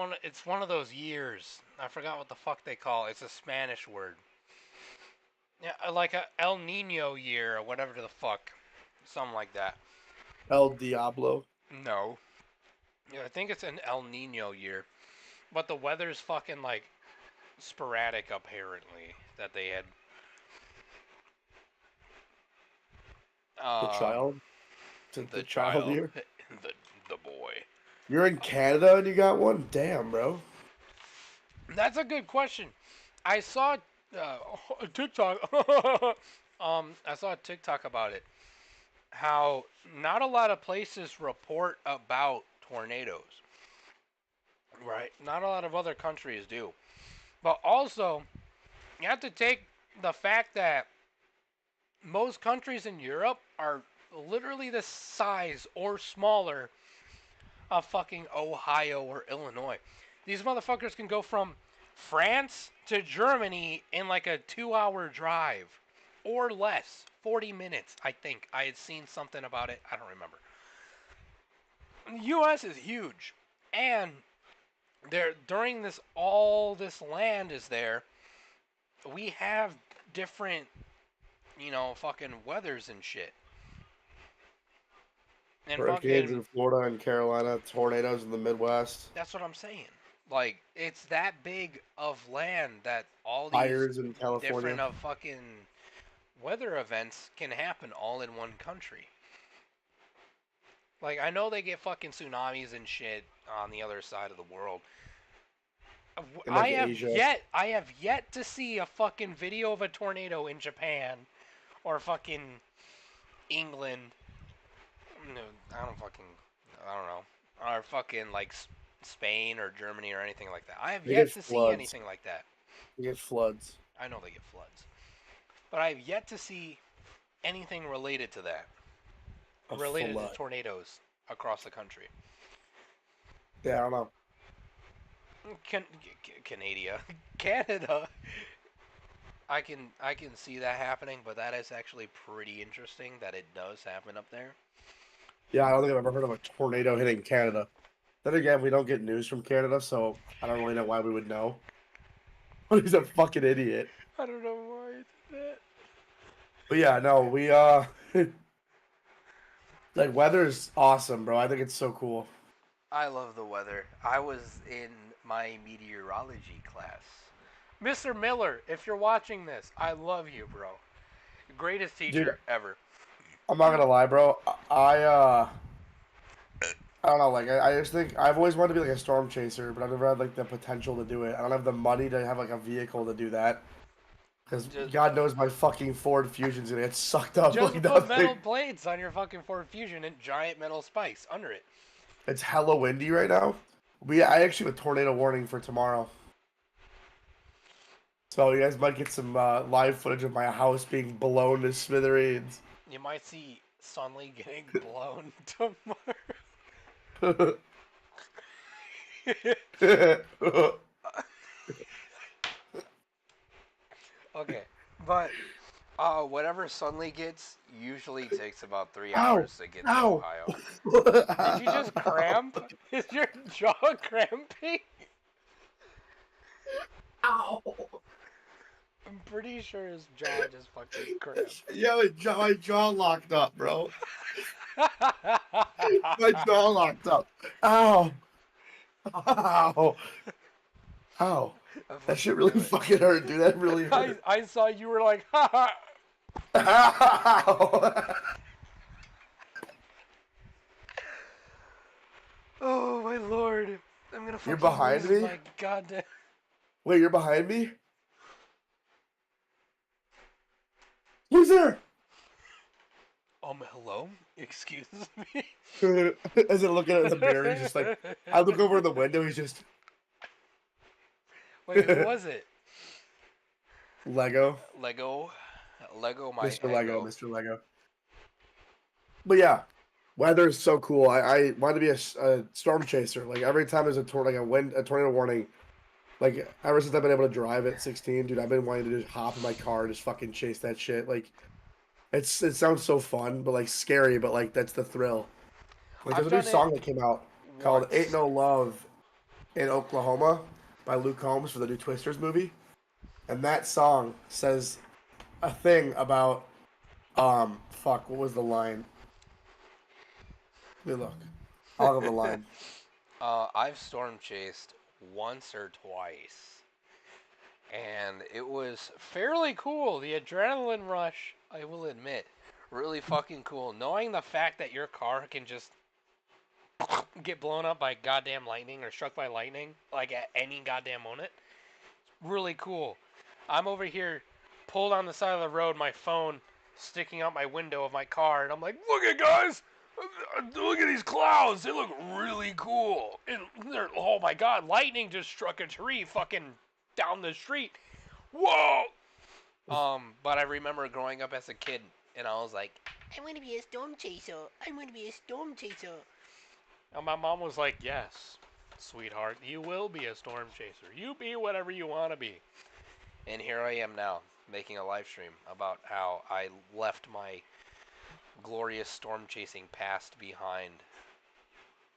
one of those years. I forgot what the fuck they call it. It's a Spanish word. Yeah, like a El Nino year or whatever the fuck, something like that. El Diablo. No. Yeah, I think it's an El Nino year, but the weather's fucking like sporadic apparently that they had. The child. The The child child, here. the boy. You're in Canada and you got one? Damn, bro. That's a good question. I saw a TikTok. I saw a TikTok about it. How not a lot of places report about tornadoes. Right. Not a lot of other countries do. But also, you have to take the fact that most countries in Europe are literally the size or smaller of fucking Ohio or Illinois. These motherfuckers can go from France to Germany in like a 2 hour drive or less. 40 minutes, I think. I had seen something about it. I don't remember. The US is huge. And there during this all this land is there, we have different, fucking weathers and shit. And Hurricanes fucking in Florida and Carolina, tornadoes in the Midwest, that's what I'm saying. Like it's that big of land that all these fires in California. different of fucking weather events can happen all in one country. Like I know they get fucking tsunamis and shit on the other side of the world. In like Asia. I have yet to see a fucking video of a tornado in Japan or fucking England. No, I don't know. Or fucking like Spain or Germany or anything like that. I have They yet get to see floods. anything like that. You get floods. I know they get floods. But I have yet to see anything related to that, A related to flood. tornadoes across the country. Yeah, I don't know. Canada, Canada. I can see that happening, but that is actually pretty interesting that it does happen up there. Yeah, I don't think I've ever heard of a tornado hitting Canada. Then again, we don't get news from Canada, so I don't really know why we would know. But he's a fucking idiot. I don't know why I did that. But yeah, no, we like weather's awesome, bro. I think it's so cool. I love the weather. I was in my meteorology class. Mr. Miller, if you're watching this, I love you, bro. Greatest Dude, teacher ever. I'm not gonna lie, bro. I don't know, like I just think I've always wanted to be like a storm chaser, but I've never had like the potential to do it. I don't have the money to have like a vehicle to do that. Because Just, God knows my fucking Ford Fusion's gonna get sucked up just like put metal nothing. plates on your fucking Ford Fusion and giant metal spikes under it. It's hella windy right now. I actually have a tornado warning for tomorrow. So you guys might get some live footage of my house being blown to smithereens. You might see Sunly getting blown tomorrow. Okay, but whatever Sunly gets usually takes about 3 hours Ow! to get to Ow! Ohio. Did you just cramp? Is your jaw cramping? Ow! I'm pretty sure his jaw just fucking cramped. Yeah, my jaw locked up, bro. My jaw locked up. Ow! Ow! Ow! I That shit fucking really knew it. fucking hurt, dude. That really hurt. I saw you were like, ha ha. Ow! Oh my lord. I'm gonna You're fucking behind lose me? my goddamn. Wait, you're behind me? Who's there? Hello? Excuse me? As I look at the mirror, he's just like, I look over the window, he's just Wait, who was it? Lego. Lego. Lego my Mr. Lego, Ego. Mr. Lego. But yeah, weather is so cool. I wanted to be a storm chaser. Like every time there's a tornado warning, like ever since I've been able to drive at 16, dude, I've been wanting to just hop in my car and just fucking chase that shit. Like it sounds so fun, but like scary, but like that's the thrill. Like I've there's a new done it song that came out called "Ain't once. No Love in Oklahoma" by Luke Combs for the new Twisters movie, and that song says a thing about fuck, what was the line? Let me look. I'll have the line. I've storm chased once or twice, and it was fairly cool. The adrenaline rush, I will admit, really fucking cool. Knowing the fact that your car can just get blown up by goddamn lightning or struck by lightning, like at any goddamn moment, really cool. I'm over here pulled on the side of the road, my phone sticking out my window of my car, and I'm like, look at guys! Look at these clouds! They look really cool! And oh my god, lightning just struck a tree fucking down the street. Whoa! But I remember growing up as a kid, and I was like, I want to be a storm chaser. I want to be a storm chaser. And my mom was like, yes, sweetheart, you will be a storm chaser. You be whatever you want to be. And here I am now, making a live stream about how I left my glorious storm chasing past behind.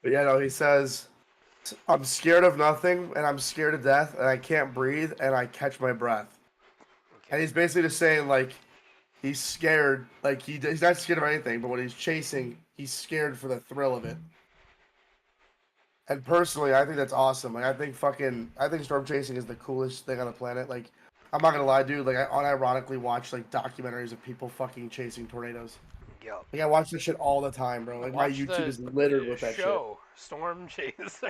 But yeah, no, he says, I'm scared of nothing, and I'm scared to death, and I can't breathe, and I catch my breath. And Okay. he's basically just saying, like, he's scared. Like, he's not scared of anything, but when he's chasing, he's scared for the thrill of it. And personally, I think that's awesome. Like, I think storm chasing is the coolest thing on the planet. Like, I'm not gonna lie, dude. Like, I unironically watch, like, documentaries of people fucking chasing tornadoes. Yep. Like, I watch this shit all the time, bro. Like, my Watch YouTube the is littered with that shit. show, Storm Chasers.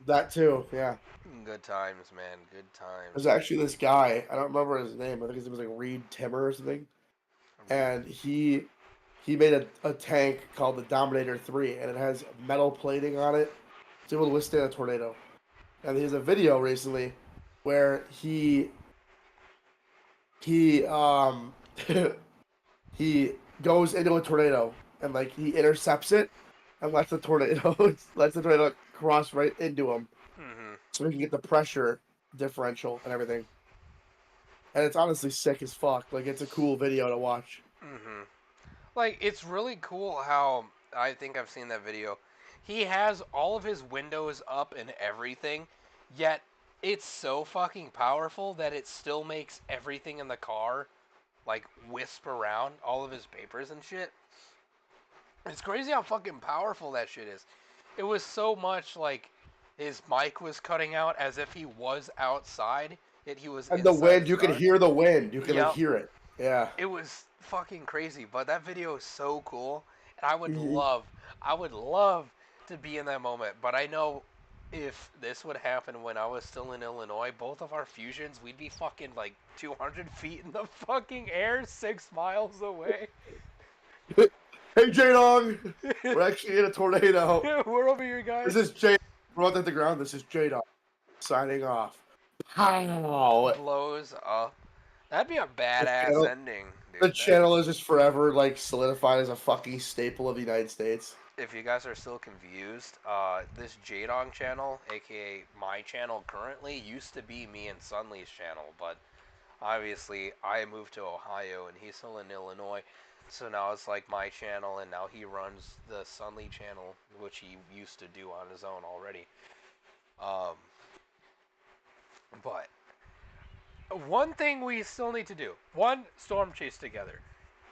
That too, yeah. Good times, man. Good times. There's actually this guy. I don't remember his name. I think his name was like Reed Timmer or something. And he made a tank called the Dominator 3, and it has metal plating on it. It's able to withstand a tornado. And he has a video recently where he he goes into a tornado and like he intercepts it and lets the tornado cross right into him, Mhm. so he can get the pressure differential and everything. And it's honestly sick as fuck. Like it's a cool video to watch. Mhm. Like, it's really cool how I think I've seen that video. He has all of his windows up and everything, yet it's so fucking powerful that it still makes everything in the car like wisp around, all of his papers and shit. It's crazy how fucking powerful that shit is. It was so much like his mic was cutting out as if he was outside, yet he was And the inside wind, his you can car. hear the wind. You can like Yep. hear it. Yeah. It was fucking crazy, but that video is so cool, and Mhm. I would love to be in that moment. But I know if this would happen when I was still in Illinois, both of our fusions, we'd be fucking like 200 feet in the fucking air, 6 miles away. Hey J Dog, we're actually in a tornado. We're over here, guys. This is J. We're both at the ground. This is J Dog signing off. Pow. Blows up. That'd be a The badass channel, ending, the dude. channel is just forever like solidified as a fucking staple of the United States. If you guys are still confused, this Jadong channel, aka my channel currently, used to be me and Sunly's channel, but obviously I moved to Ohio and he's still in Illinois, so now it's like my channel, and now he runs the Sunly channel, which he used to do on his own already. Um, but one thing we still need to do: one, storm chase together.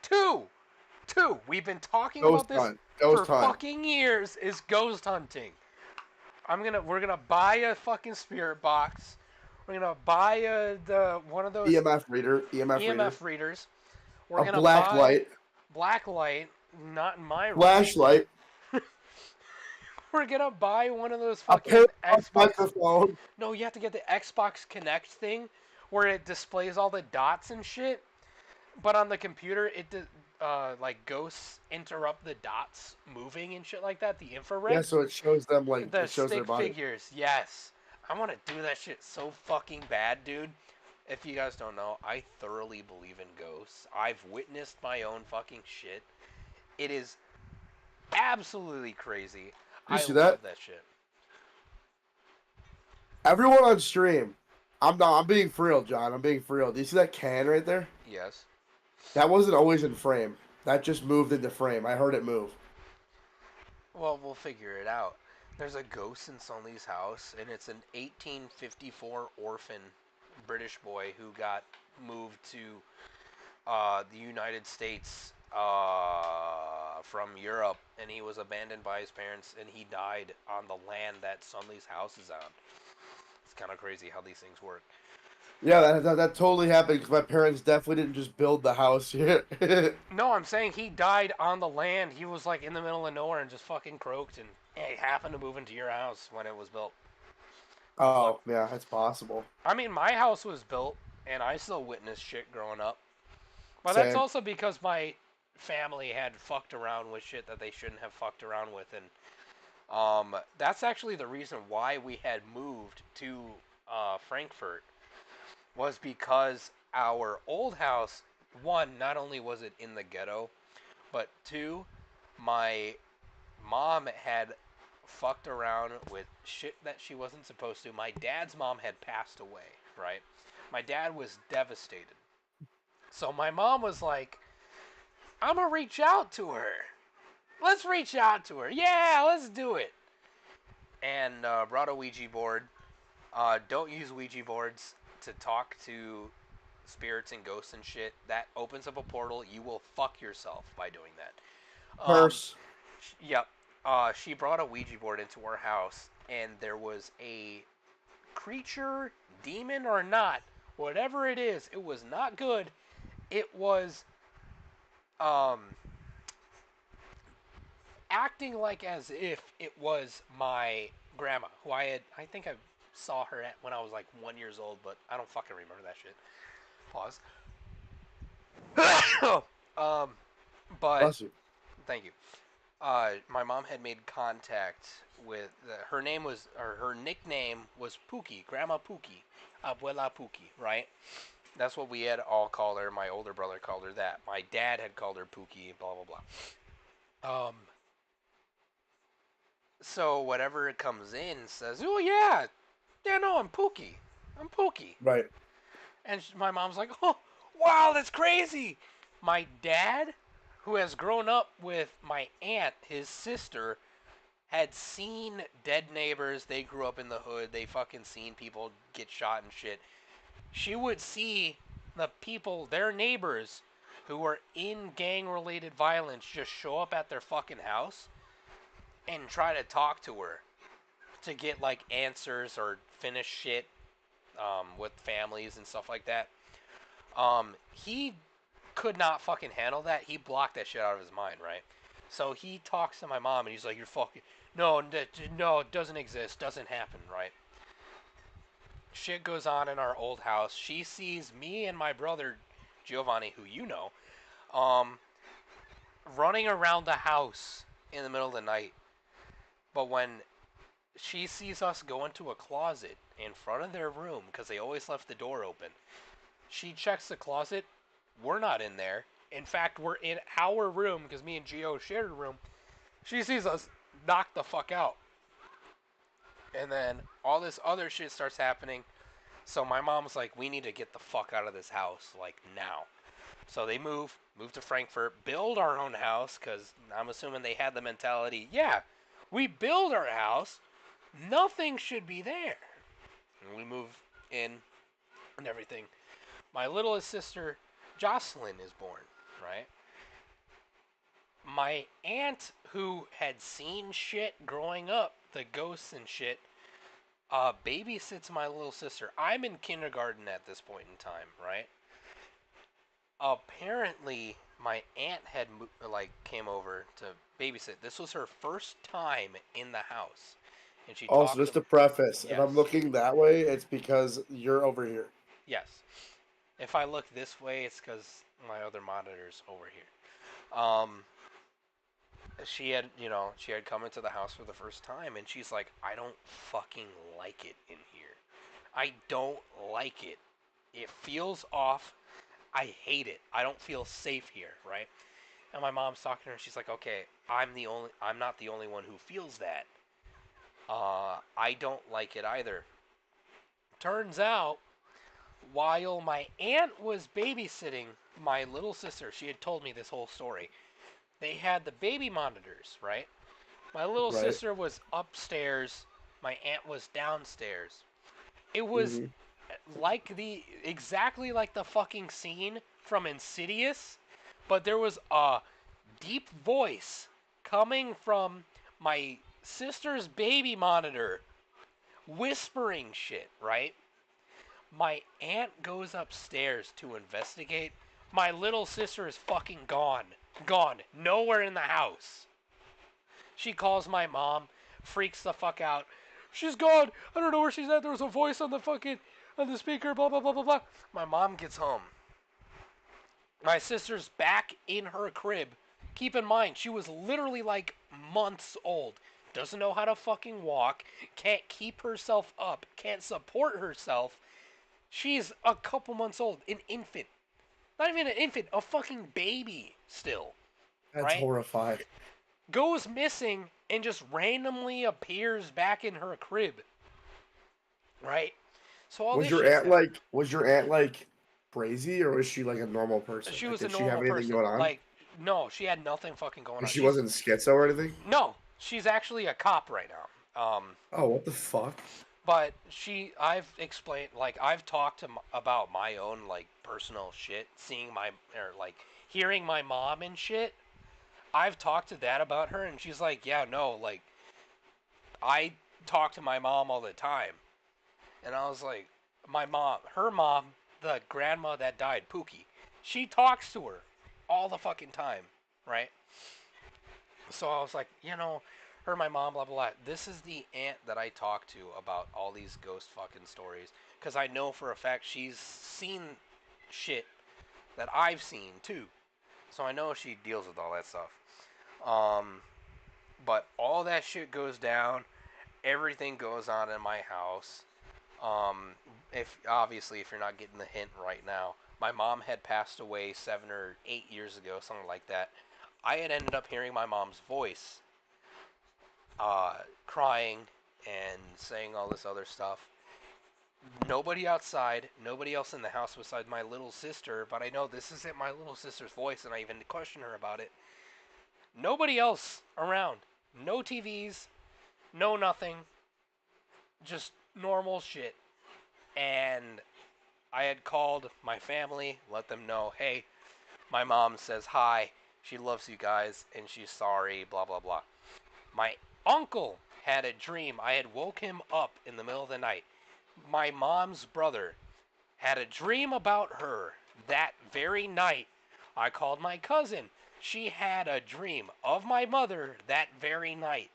Two, we've been talking about Ghost this hunt. for Ghost hunt. fucking years. Is ghost hunting. We're gonna buy a fucking spirit box. We're gonna buy one of those EMF reader. EMF reader. EMF readers. We're A gonna black buy light. black light, not in my room. Flashlight. We're gonna buy one of those A pair fucking of Xbox. microphone. No, you have to get the Xbox Connect thing, where it displays all the dots and shit. But on the computer, like ghosts interrupt the dots moving and shit like that. The Yeah, infrared. so it shows them like The it shows their stick body. figures, yes. I want to do that shit so fucking bad, dude. If you guys don't know, I thoroughly believe in ghosts. I've witnessed my own fucking shit. It is absolutely crazy. Do you I see that? love that shit. Everyone on stream. I'm being for real, John. I'm being for real. Do you see that can right there? Yes. That wasn't always in frame. That just moved into frame. I heard it move. Well, we'll figure it out. There's a ghost in Sunly's house, and it's an 1854 orphan British boy who got moved to the United States from Europe, and he was abandoned by his parents, and he died on the land that Sunly's house is on. It's kind of crazy how these things work. Yeah, that totally happened because my parents definitely didn't just build the house here. No, I'm saying he died on the land. He was like in the middle of nowhere and just fucking croaked, and he happened to move into your house when it was built. Fuck. Oh, yeah, that's possible. I mean, my house was built, and I still witnessed shit growing up. But that's Same. also because my family had fucked around with shit that they shouldn't have fucked around with, and that's actually the reason why we had moved to Frankfurt, was because our old house, one, not only was it in the ghetto, but two, my mom had fucked around with shit that she wasn't supposed to. My dad's mom had passed away, right? My dad was devastated. So my mom was like, I'm gonna reach out to her. Let's reach out to her. Yeah, let's do it. And brought a Ouija board. Don't use Ouija boards to talk to spirits and ghosts and shit. That opens up a portal. You will fuck yourself by doing that. Purse. Yep. She brought a Ouija board into our house, and there was a creature, demon or not, whatever it is, it was not good. It was um, acting like as if it was my grandma, who I think I saw her at when I was like 1 year old, but I don't fucking remember that shit. Pause. um, but Bless you. thank you. My mom had made contact with her name was, or her nickname was Pookie, Grandma Pookie, Abuela Pookie, right? That's what we had all called her. My older brother called her that. My dad had called her Pookie. Blah blah blah. So whatever it comes in says, oh yeah, yeah, no, I'm Pookie. I'm Pookie. Right. And my mom's like, oh, wow, that's crazy. My dad, who has grown up with my aunt, his sister, had seen dead neighbors. They grew up in the hood. They fucking seen people get shot and shit. She would see the people, their neighbors, who were in gang-related violence just show up at their fucking house and try to talk to her to get like answers or finish shit with families and stuff like that. He could not fucking handle that. He blocked that shit out of his mind, right? So he talks to my mom and he's like, "You're fucking no, it doesn't exist, doesn't happen, right?" Shit goes on in our old house. She sees me and my brother Giovanni, who you know, um, running around the house in the middle of the night. But when she sees us go into a closet in front of their room, because they always left the door open, she checks the closet. We're not in there. In fact, we're in our room because me and Gio shared a room. She sees us knock the fuck out. And then all this other shit starts happening. So my mom's like, we need to get the fuck out of this house, like now. So they move to Frankfurt, build our own house, because I'm assuming they had the mentality, yeah, we build our house, nothing should be there. And we move in and everything. My littlest sister, Jocelyn, is born, right? My aunt, who had seen shit growing up, the ghosts and shit, babysits my little sister. I'm in kindergarten at this point in time, right? Apparently, my aunt had came over to babysit. This was her first time in the house, and she Also, talked just to. to preface, if I'm Yes, looking that way, it's because you're over here. yes. If I look this way, it's because my other monitor's over here. She had come into the house for the first time, and she's like, I don't fucking like it in here. I don't like it. It feels off. I hate it. I don't feel safe here, right? And my mom's talking to her, and she's like, okay, I'm not the only one who feels that. I don't like it either. Turns out, while my aunt was babysitting my little sister, she had told me this whole story. They had the baby monitors, right? My little Right. sister was upstairs, my aunt was downstairs. It was Hmm. exactly like the fucking scene from Insidious, but there was a deep voice coming from my sister's baby monitor whispering shit, right? My aunt goes upstairs to investigate. My little sister is fucking gone. Gone. Nowhere in the house. She calls my mom, freaks the fuck out. She's gone. I don't know where she's at. There was a voice on the speaker, blah blah blah blah blah. My mom gets home. My sister's back in her crib. Keep in mind, she was literally like months old. Doesn't know how to fucking walk. Can't keep herself up. Can't support herself. She's a couple months old. An infant. Not even an infant. A fucking baby still. That's Right? horrifying. Goes missing and just randomly appears back in her crib. Right? So all Was this your shit's aunt happening. like was your aunt like crazy, or was she like a normal person? She Like, was a did she have normal anything person. going on? Like, no, she had nothing fucking going Or on. she She's wasn't schizo or anything? no, she's actually a cop right now. Oh, what the fuck? But I've explained, like, I've talked about my own like personal shit, seeing my or like hearing my mom and shit. I've talked to that about her, and she's like, yeah, no, like, I talk to my mom all the time, and I was like, her mom, the grandma that died, Pookie, she talks to her all the fucking time, right? So I was like, her, my mom, blah, blah, blah. This is the aunt that I talk to about all these ghost fucking stories. Because I know for a fact she's seen shit that I've seen too. So I know she deals with all that stuff. Um, but all that shit goes down. Everything goes on in my house. Um, if you're not getting the hint right now, my mom had passed away 7 or 8 years ago, something like that. I had ended up hearing my mom's voice, crying and saying all this other stuff. Nobody outside, nobody else in the house besides my little sister, but I know this isn't my little sister's voice, and I even questioned her about it. Nobody else around. No TVs, no nothing. Just normal shit. And I had called my family, let them know, hey, my mom says hi, she loves you guys, and she's sorry, blah, blah, blah. My uncle had a dream. I had woke him up in the middle of the night. My mom's brother had a dream about her that very night. I called my cousin. She had a dream of my mother that very night.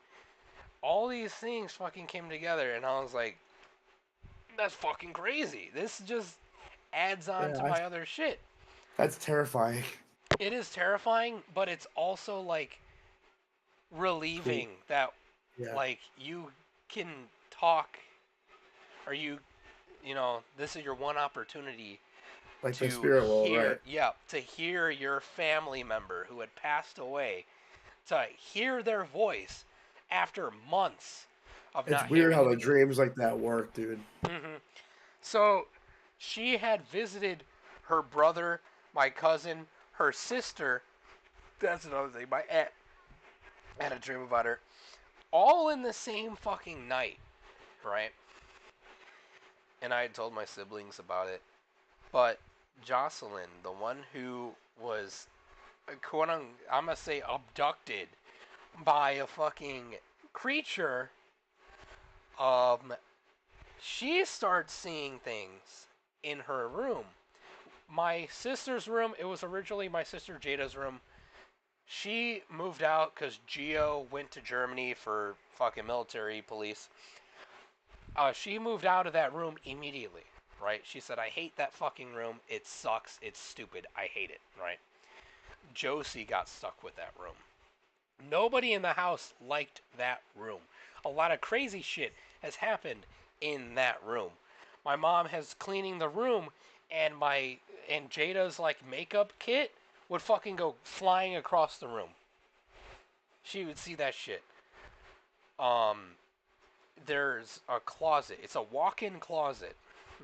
All these things fucking came together, and I was like, that's fucking crazy. This just adds on Yeah, to my other shit. that's terrifying. It is terrifying, but it's also like Cool. relieving that Yeah, like you can talk, or this is your one opportunity like the to spirit world, right? hear your family member who had passed away, to hear their voice after months of It's not weird hearing how the anything. dreams like that work, dude. So she had visited her brother, my cousin, her sister. That's another thing. My aunt had a dream about her, all in the same fucking night, right? And I had told my siblings about it. But Jocelyn, the one who was, quote unquote, I'm gonna say abducted by a fucking creature, um, she starts seeing things in her room. My sister's room, it was originally my sister Jada's room. She moved out because Geo went to Germany for fucking military police. She moved out of that room immediately, right? She said, I hate that fucking room. It sucks. It's stupid. I hate it, right? Josie got stuck with that room. Nobody in the house liked that room. A lot of crazy shit has happened in that room. My mom has cleaning the room, and Jada's like makeup kit would fucking go flying across the room. She would see that shit. Um, there's a closet. It's a walk-in closet,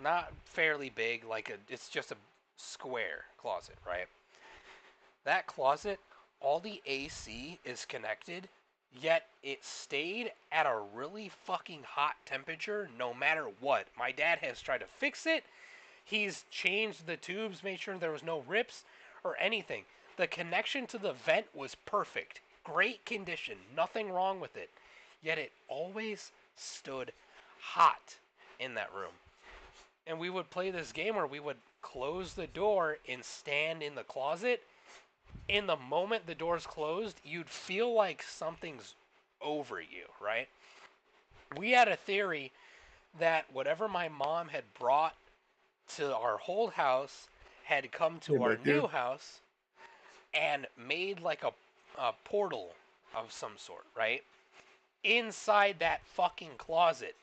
not fairly big. It's just a square closet, right? That closet, all the AC is connected, yet it stayed at a really fucking hot temperature no matter what. My dad has tried to fix it. He's changed the tubes, made sure there was no rips or anything. The connection to the vent was perfect. Great condition. Nothing wrong with it. Yet it always stood hot in that room. And we would play this game where we would close the door and stand in the closet. In the moment the door's closed, you'd feel like something's over you, right? We had a theory that whatever my mom had brought to our old house had come Came to our with you. new house and made like a portal of some sort, right? Inside that fucking closet.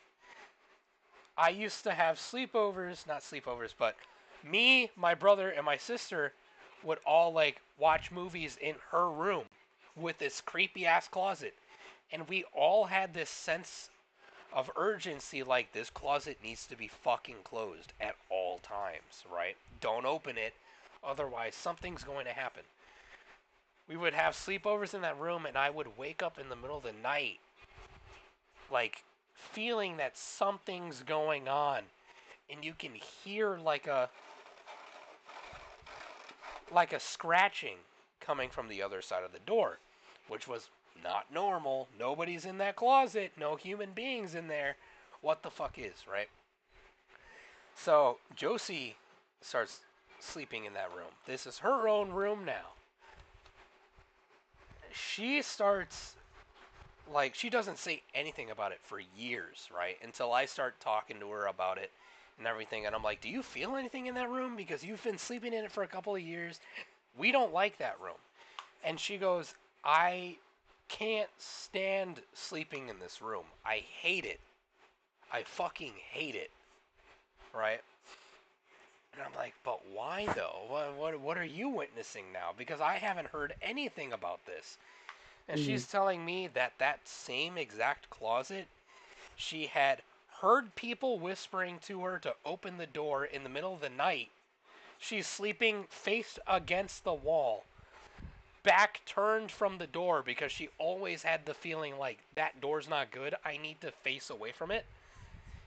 I used to have sleepovers, not sleepovers, but me, my brother, and my sister would all like watch movies in her room with this creepy ass closet. And we all had this sense of urgency, like this closet needs to be fucking closed at all times, right? Don't open it, otherwise something's going to happen. We would have sleepovers in that room, and I would wake up in the middle of the night, like feeling that something's going on, and you can hear like a scratching coming from the other side of the door, which was not normal. Nobody's in that closet, no human beings in there. What the fuck is, right? So Josie starts sleeping in that room. This is her own room now. She starts, like, she doesn't say anything about it for years, right? Until I start talking to her about it and everything. And I'm like, do you feel anything in that room? Because you've been sleeping in it for a couple of years. We don't like that room. And she goes, I can't stand sleeping in this room. I hate it. I fucking hate it. right? And I'm like, but why though? What are you witnessing now? Because I haven't heard anything about this. And Mhm. she's telling me that that same exact closet, she had heard people whispering to her to open the door in the middle of the night. She's sleeping face against the wall, back turned from the door because she always had the feeling like that door's not good. I need to face away from it.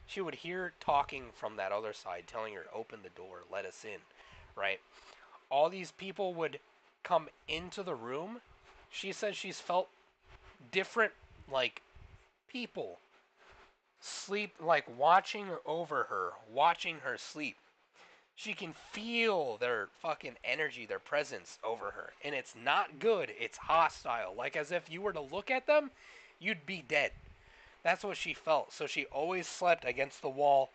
She would hear talking from that other side telling her, open the door, let us in, right? All these people would come into the room. She says she's felt different, like, people sleep, like watching over her, watching her sleep. She can feel their fucking energy, their presence over her. And it's not good. It's hostile. Like as if you were to look at them, you'd be dead. That's what she felt. So she always slept against the wall,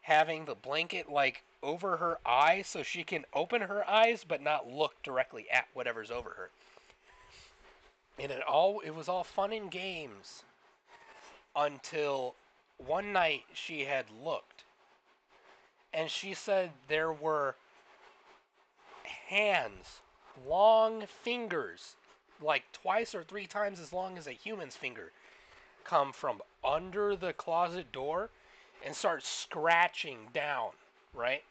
having the blanket like over her eyes so she can open her eyes but not look directly at whatever's over her. And it was all fun and games until one night she had looked and she said there were hands, long fingers, like twice or three times as long as a human's finger, come from under the closet door and start scratching down, right?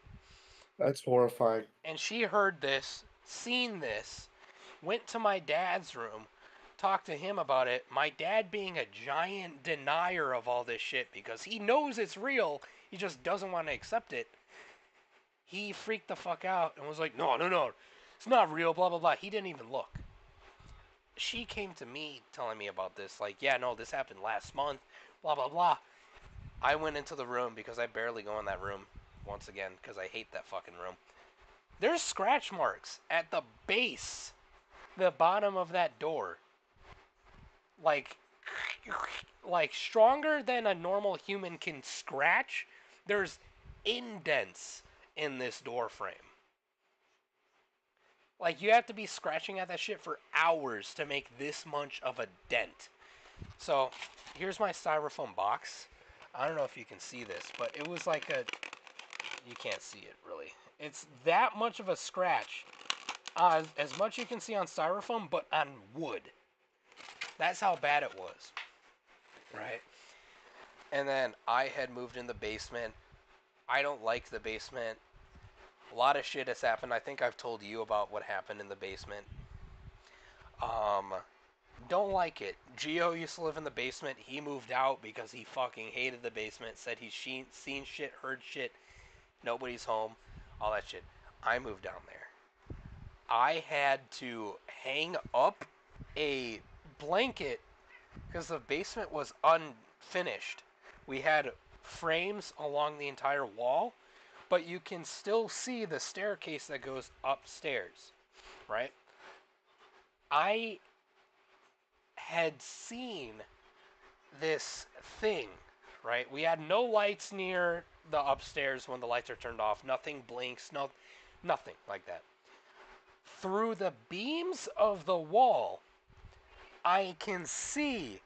That's horrifying. And she heard this, seen this, went to my dad's room, talked to him about it. My dad being a giant denier of all this shit because he knows it's real, he just doesn't want to accept it. He freaked the fuck out and was like, no, no, no, it's not real, blah, blah, blah. He didn't even look. She came to me telling me about this, like, yeah, no, this happened last month, blah, blah, blah. I went into the room because I barely go in that room once again because I hate that fucking room. There's scratch marks at the base, the bottom of that door. Like, like stronger than a normal human can scratch. There's indents in this door frame. Like, you have to be scratching at that shit for hours to make this much of a dent. So, here's my styrofoam box. I don't know if you can see this, but it was like a... You can't see it, really. It's that much of a scratch. As much you can see on styrofoam, but on wood. That's how bad it was. Right? And then I had moved in the basement. I don't like the basement. A lot of shit has happened. I think I've told you about what happened in the basement. Um, don't like it. Geo used to live in the basement. He moved out because he fucking hated the basement. Said he's seen shit, heard shit. Nobody's home. All that shit. I moved down there. I had to hang up a blanket because the basement was unfinished. We had frames along the entire wall, but you can still see the staircase that goes upstairs, right? I had seen this thing, right? We had no lights near the upstairs when the lights are turned off. Nothing blinks, nothing like that. Through the beams of the wall, I can see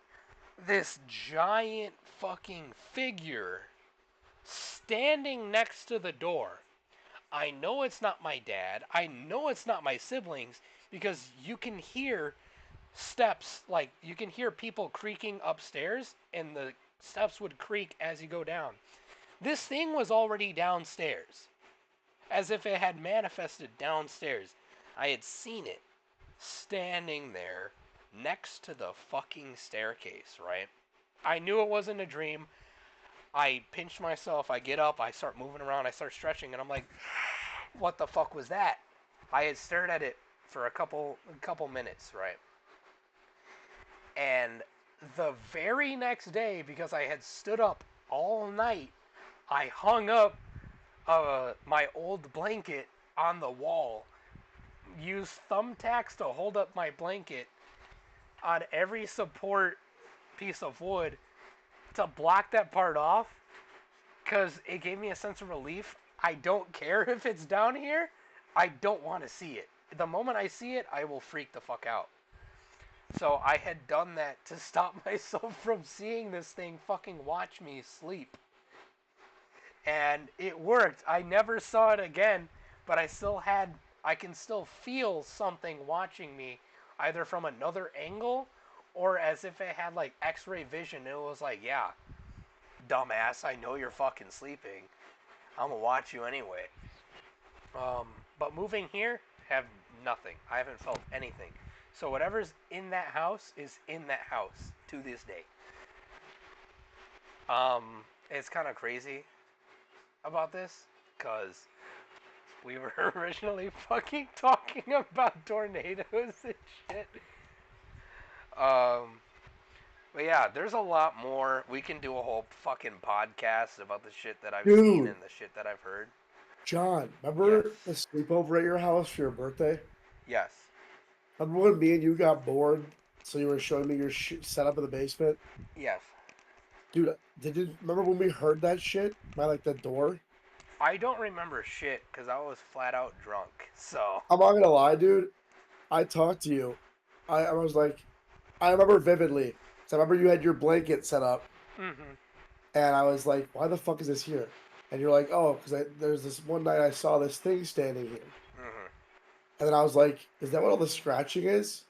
this giant fucking figure standing next to the door. I know it's not my dad. I know it's not my siblings because you can hear steps, like you can hear people creaking upstairs and the steps would creak as you go down. This thing was already downstairs, as if it had manifested downstairs. I had seen it standing there next to the fucking staircase, right? I knew it wasn't a dream. I pinch myself, I get up, I start moving around, I start stretching, and I'm like, what the fuck was that? I had stared at it for a couple minutes, right? And the very next day, because I had stood up all night, I hung up my old blanket on the wall, used thumbtacks to hold up my blanket on every support piece of wood to block that part off because it gave me a sense of relief. I don't care if it's down here. I don't want to see it. The moment I see it, I will freak the fuck out. So I had done that to stop myself from seeing this thing fucking watch me sleep. and it worked. I never saw it again, but I can still feel something watching me, either from another angle or as if it had like X-ray vision. It was like, yeah, dumbass, I know you're fucking sleeping. I'm gonna watch you anyway. Um, but moving here, have nothing. I haven't felt anything. So whatever's in that house is in that house to this day. It's kind of crazy about this because we were originally fucking talking about tornadoes and shit. Um, but yeah, there's a lot more. We can do a whole fucking podcast about the shit that I've seen Dude, and the shit that I've heard. John, Yes. remember the sleepover at your house for your birthday? Yes. Remember when me and you got bored, so you were showing me your setup in the basement? Yes. Dude, did you remember when we heard that shit by like the door? I don't remember shit because I was flat out drunk. So. I'm not gonna lie, dude. I talked to you. I was like, I remember vividly. So I remember you had your blanket set up, Mm-hmm. and I was like, why the fuck is this here? And you're like, oh, because there's this one night I saw this thing standing here. Mm-hmm. And then I was like, is that what all the scratching is?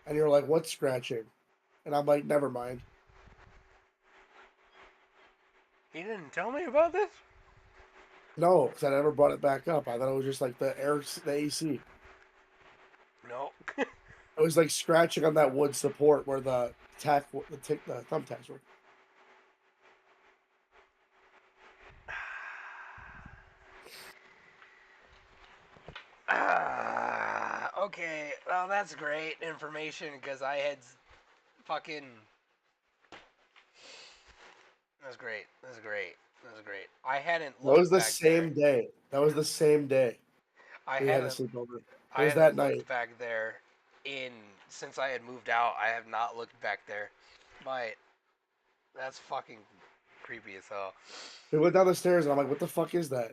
And you're like, what's scratching? And I'm like, never mind. He didn't tell me about this? No, because I never brought it back up. I thought it was just like the AC. No. It was like scratching on that wood support where the thumbtacks were. Okay, well, that's great information because I had fucking. That's great. That's great. That's great. I hadn't That was looked the back there. same day. That was the same day I we had a hadn't. sleepover. It I was that hadn't looked night. back there in since I had moved out. I have not looked back there. My, that's fucking creepy as hell. We went down the stairs and I'm like, what the fuck is that?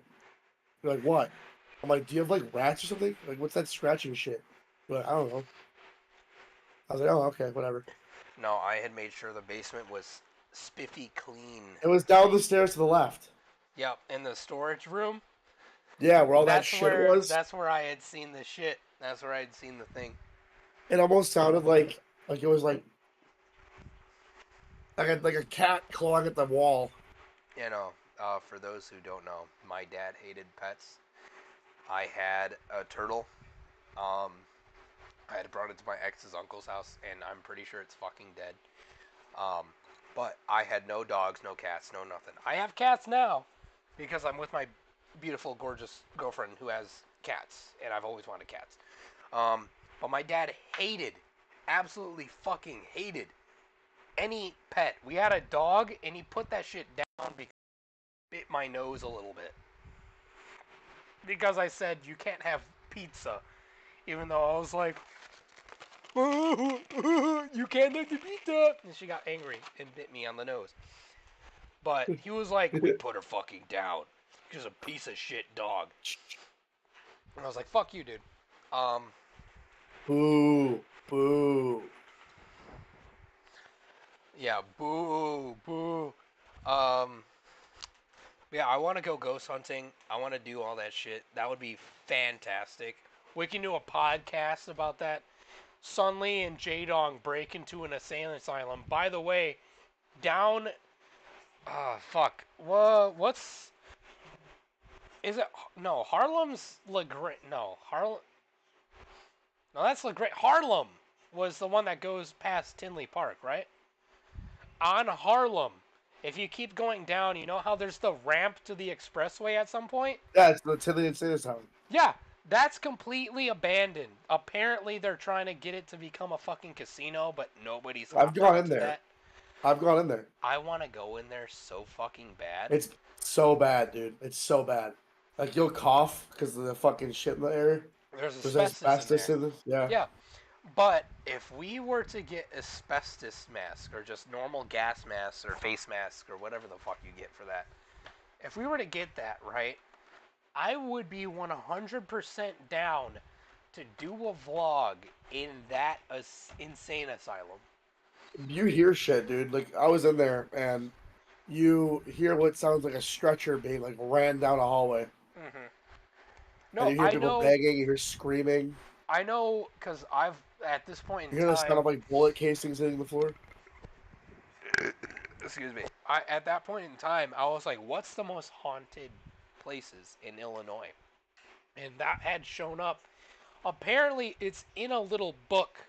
You're like, what? I'm like, do you have like rats or something? Like, what's that scratching shit? You're like, I don't know. I was like, oh, okay, whatever. No, I had made sure the basement was spiffy clean. It was down the stairs to the left. Yep, in the storage room. Yeah, where all that That's shit where was. that's where I had seen the shit. That's where I had seen the thing. It almost sounded like it was like a cat clawing at the wall. You know, for those who don't know, my dad hated pets. I had a turtle. Um, I had brought it to my ex's uncle's house, and I'm pretty sure it's fucking dead. Um, but I had no dogs, no cats, no nothing. I have cats now because I'm with my beautiful, gorgeous girlfriend who has cats, and I've always wanted cats. But my dad hated, absolutely fucking hated any pet. We had a dog, and he put that shit down because it bit my nose a little bit. Because I said you can't have pizza, even though I was like, you can't have the pizza, and she got angry and bit me on the nose. But he was like, we put her fucking down. She's a piece of shit dog. And I was like, fuck you, dude. Um, Boo, boo. yeah, boo, boo. Um, yeah, I want to go ghost hunting. I want to do all that shit. That would be fantastic. We can do a podcast about that. Sunly and Jadong break into an insane asylum. By the way, down. Fuck. What's. Is it. No, Harlem's LaGrange. No, Harlem. No, that's LaGrange. Harlem was the one that goes past Tinley Park, right? On Harlem. If you keep going down, you know how there's the ramp to the expressway at some point? Yeah, it's the Tilly and Santa Town. Yeah, that's completely abandoned. Apparently, they're trying to get it to become a fucking casino, but nobody's I've hopping gone in onto there. that. I've gone in there. I want to go in there so fucking bad. It's so bad, dude. It's so bad. Like you'll cough because of the fucking shit in the air. There's There's asbestos in asbestos there. in this. Yeah. Yeah, but if we were to get asbestos mask or just normal gas mask or face mask or whatever the fuck you get for that, if we were to get that, right, I would be 100% down to do a vlog in that insane asylum. You hear shit, dude. Like I was in there and you hear what sounds like a stretcher being like ran down a hallway, Hmm. and No, you hear people begging, you hear screaming, I know, because I've at this point in you hear the sound time, of like bullet casings hitting the floor. excuse me, at that point in time, I was like, what's the most haunted places in Illinois? And that had shown up. Apparently, it's in a little book,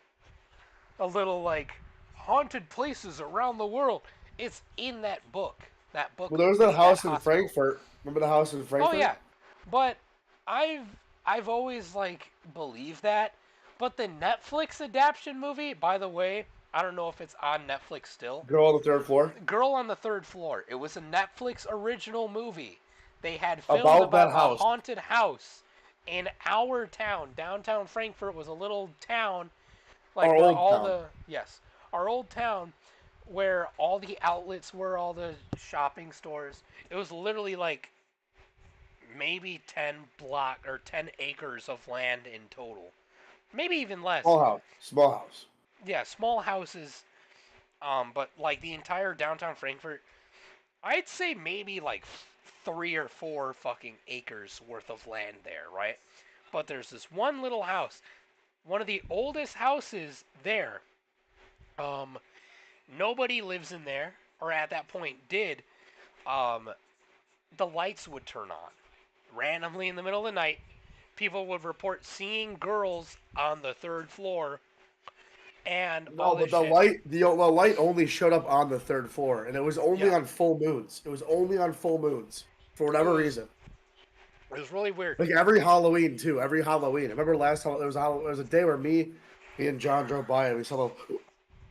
a little like haunted places around the world. It's in that book, that Well, there booklet, was that that house in hospital. Frankfurt. Remember the house in Oh Frankfurt? yeah, but I've I've always like believed that. But the Netflix adaptation movie, by the way, I don't know if it's on Netflix still. Girl on the third floor. Girl on the Third Floor. It was a Netflix original movie. They had filmed About that about a house. haunted house in our town. Downtown Frankfurt was a little town, like Our where old all town. the yes, our old town, where all the outlets were, all the shopping stores. It was literally like maybe 10 acres of land in total, maybe even less. Small house. Small house. Yeah, small houses. But like the entire downtown Frankfurt, I'd say maybe like 3 or 4 fucking acres worth of land there, right? But there's this one little house, one of the oldest houses there. Um, Nobody lives in there, or at that point did. Um, the lights would turn on randomly in the middle of the night. People would report seeing girls on the third floor and all No, but this shit. the light only showed up on the third floor, and it was only Yeah, on full moons. It was only on full moons for it whatever was reason. it was really weird. Like every Halloween too. Every Halloween. I remember last time there was a day where me and John drove by and we saw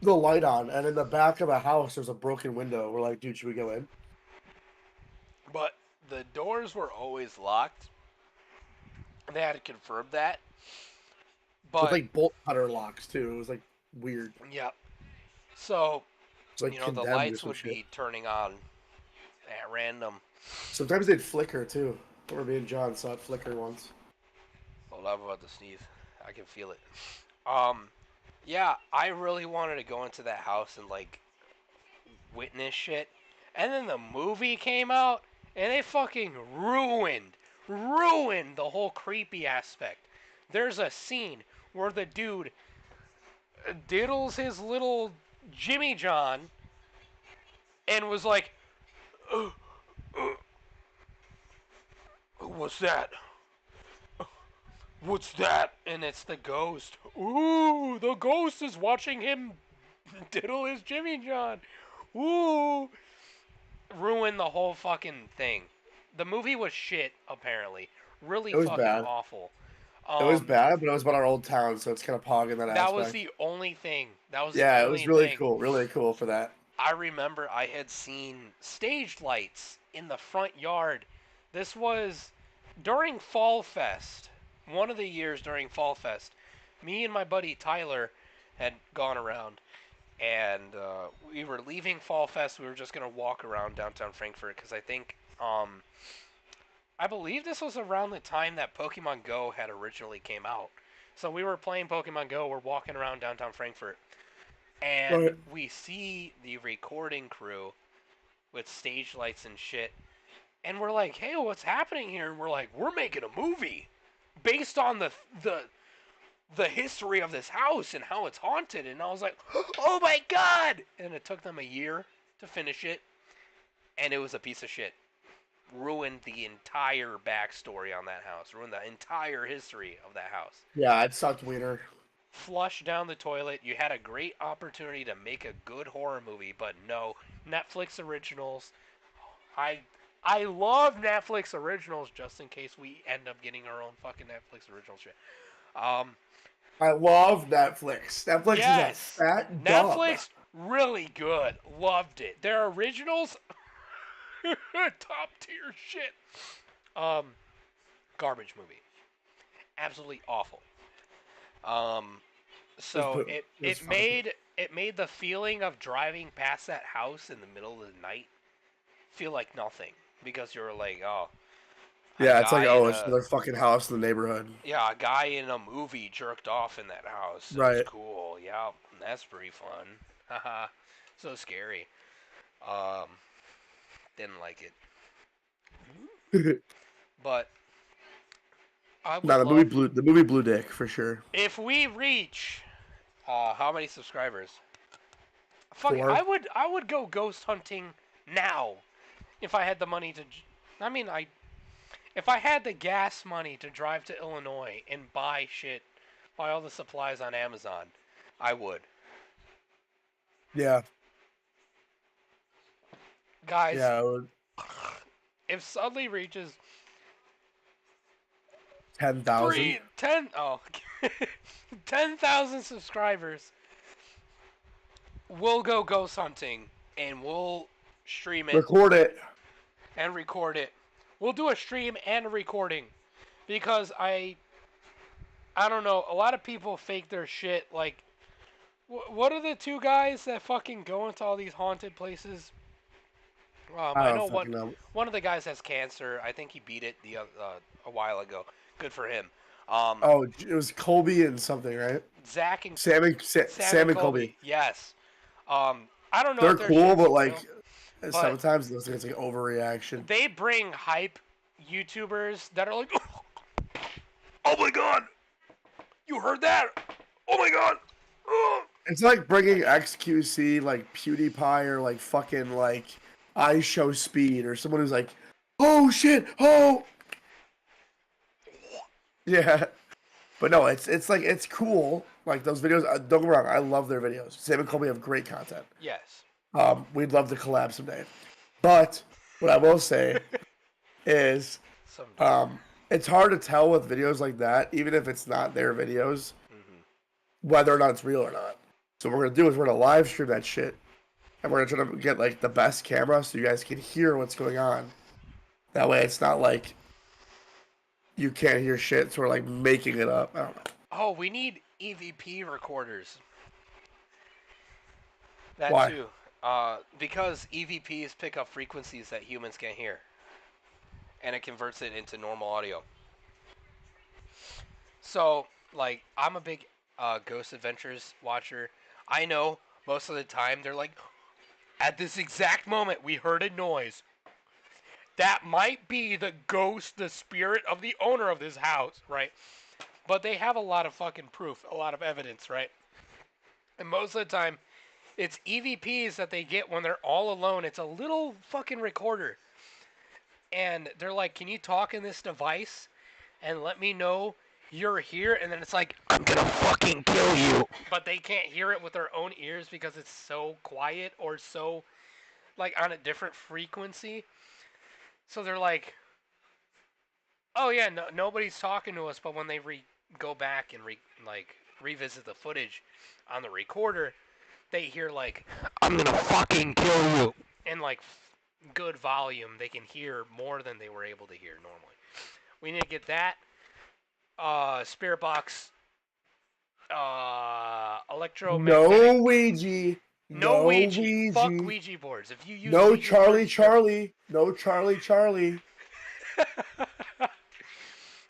the light on, and in the back of a house there's a broken window. We're like, dude, should we go in? But the doors were always locked. They had to confirm that. With But like bolt cutter locks too. It was like weird. yeah, so It's like the condemned or lights some would shit. be turning on at random. Sometimes they'd flicker too. Or me and John saw it flicker once. Hold on, I'm about to sneeze. I can feel it. Um, yeah, I really wanted to go into that house and like witness shit. And then the movie came out and it fucking ruined the whole creepy aspect. There's a scene where the dude diddles his little Jimmy John and was like, uh, uh, "What's that? What's that?" And it's the ghost. Ooh, the ghost is watching him diddle his Jimmy John. Ooh, ruined the whole fucking thing. The movie was shit, apparently. Really It was fucking bad. awful. It was Um, bad, but it was about our old town, so it's kind of pog in that that was aspect. the only thing. That was the Yeah, it was only really thing. cool. Really cool for that. I remember I had seen stage lights in the front yard. This was during Fall Fest. One of the years during Fall Fest, me and my buddy Tyler had gone around, and we were leaving Fall Fest. We were just gonna walk around downtown Frankfurt because I believe this was around the time that Pokemon Go had originally came out. So we were playing Pokemon Go. We're walking around downtown Frankfurt, and Right. we see the recording crew with stage lights and shit. And we're like, "Hey, what's happening here?" And we're like, "We're making a movie based on the history of this house and how it's haunted." And I was like, "Oh my god!" And it took them a year to finish it, and it was a piece of shit. Ruined the entire backstory on that house. Ruined the entire history of that house. Yeah, it sucked wiener. Flush down the toilet. You had a great opportunity to make a good horror movie, but no. Netflix originals. I I love Netflix originals just in case we end up getting our own fucking Netflix original shit. Um, I love Netflix. Netflix is a yes, fat dub. Netflix really good. Loved it. Their originals, top tier shit. Um, Garbage movie. Absolutely awful. Um, It was, so poop. It was it fucking poop. made the feeling of driving past that house in the middle of the night feel like nothing because you're like, oh, a Yeah, it's like, guy in oh, it's a another fucking house in the neighborhood. yeah, a guy in a movie jerked off in that house. It was Right. cool. Yeah, that's pretty fun. Haha, so scary. Um, didn't like Nah, it. But I would the love movie Blue Dick for sure. if we reach how many subscribers? Fuck it, 4. I would go ghost hunting now if I had the money to. I mean, if I had the gas money to drive to Illinois and buy shit, buy all the supplies on Amazon, I would. Yeah, Guys, yeah, it would- if Sudley reaches 10,000. 10,000 subscribers, we'll go ghost hunting and we'll stream it Record it. and record it. We'll do a stream and a recording because I don't know, a lot of people fake their shit. Like, what are the two guys that fucking go into all these haunted places? I I don't know fucking know. one of the guys has cancer. I think he beat it a while ago. Good for him. Oh, it was Colby and something, right? Zach and Sam and Colby. Yes. I don't know They're if their cool, shit's but real. like sometimes it looks like it's like overreaction. They bring hype YouTubers that are like, oh my god, you heard that? Oh my god. It's like bringing XQC, like PewDiePie, or like fucking like I Show Speed, or someone who's like, oh shit, oh. Yeah, but no, it's like it's cool. Like those videos. Don't get me wrong, I love their videos. Sam and Colby have great content. Yes. We'd love to collab someday. But what I will say is, it's hard to tell with videos like that, even if it's not their videos, whether or not it's real or not. So what we're gonna do is we're gonna live stream that shit, and we're gonna try to get like the best camera so you guys can hear what's going on. That way, it's not like you can't hear shit, so we're like making it up. I don't know. Oh, we need EVP recorders. That Why? too. Because EVPs pick up frequencies that humans can't hear, and it converts it into normal audio. So, like, I'm a big Ghost Adventures watcher. I know most of the time they're like, at this exact moment, we heard a noise. That might be the ghost, the spirit of the owner of this house, right? But they have a lot of fucking proof, a lot of evidence, right? And most of the time, it's EVPs that they get when they're all alone. It's a little fucking recorder. And they're like, can you talk in this device and let me know you're here? And then it's like, I'm gonna fucking kill you. But they can't hear it with their own ears because it's so quiet or so, like, on a different frequency. So they're like, oh yeah, no, nobody's talking to us. But when they go back and revisit the footage on the recorder, they hear like, I'm gonna fucking kill you. And like good volume, they can hear more than they were able to hear normally. We need to get that. Spirit box. Electromagnetic. No Ouija. No Ouija. Ouija. Fuck Ouija boards. If you use No Ouija Charlie boards, Charlie. No Charlie Charlie.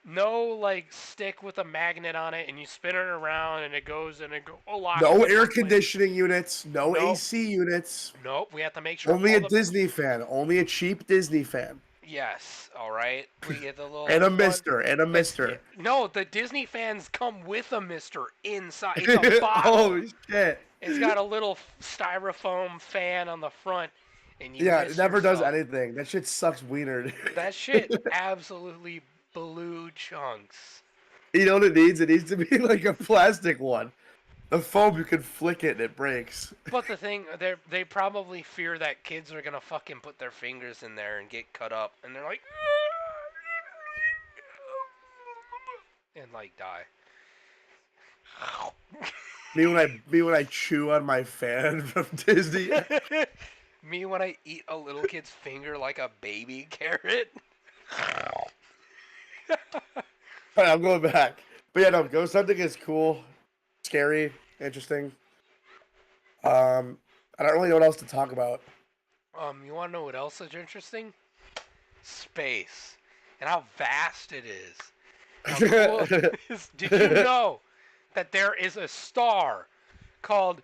no, like, stick with a magnet on it and you spin it around and it goes and it goes. Oh, No air conditioning units. No Nope. AC units. Nope. We have to make sure. Only a Disney fan. Only a cheap Disney fan. Yes. All right. We get the little. And a fun- mister. And a mister. No, the Disney fans come with a mister inside. It's a bottle. Oh shit. It's got a little styrofoam fan on the front. And you Yeah, miss it never does yourself. anything. That shit sucks wiener. Dude. That shit absolutely blew chunks. You know what it needs? It needs to be like a plastic one. The foam, you can flick it and it breaks. But the thing, they probably fear that kids are gonna fucking put their fingers in there and get cut up, and they're like, and like die. Me when I chew on my fan from Disney. Me when I eat a little kid's finger like a baby carrot. Alright, I'm going back. But yeah, no, ghost hunting is cool, scary, interesting. I don't really know what else to talk about. You wanna know what else is interesting? Space. And how vast it is. How cool it is. Did you know that there is a star called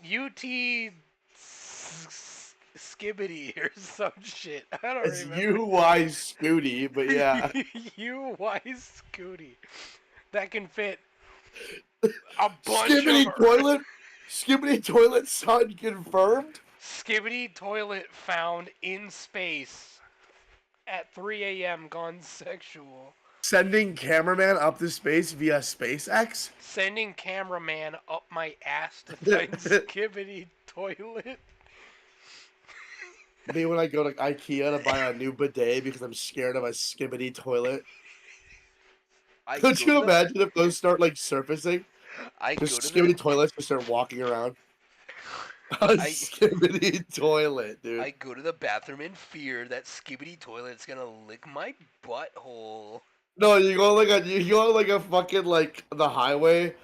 UT Skibbity or some shit. I don't It's remember. UY Scooty, but yeah. UY Scooty. That can fit a bunch of Skibbity toilet. Skibbity toilet son confirmed. Skibbity toilet found in space at 3 a.m. gone sexual. Sending cameraman up to space via SpaceX. Sending cameraman up my ass to find Skibbity toilet. Me when I go to IKEA to buy a new bidet because I'm scared of a skibbity toilet. Could you imagine if those start like surfacing? I go Just to the skibbity toilets just start walking around. A skibbity toilet, dude. I go to the bathroom in fear that skibbity toilet's gonna lick my butthole. No, you go on like a fucking like the highway.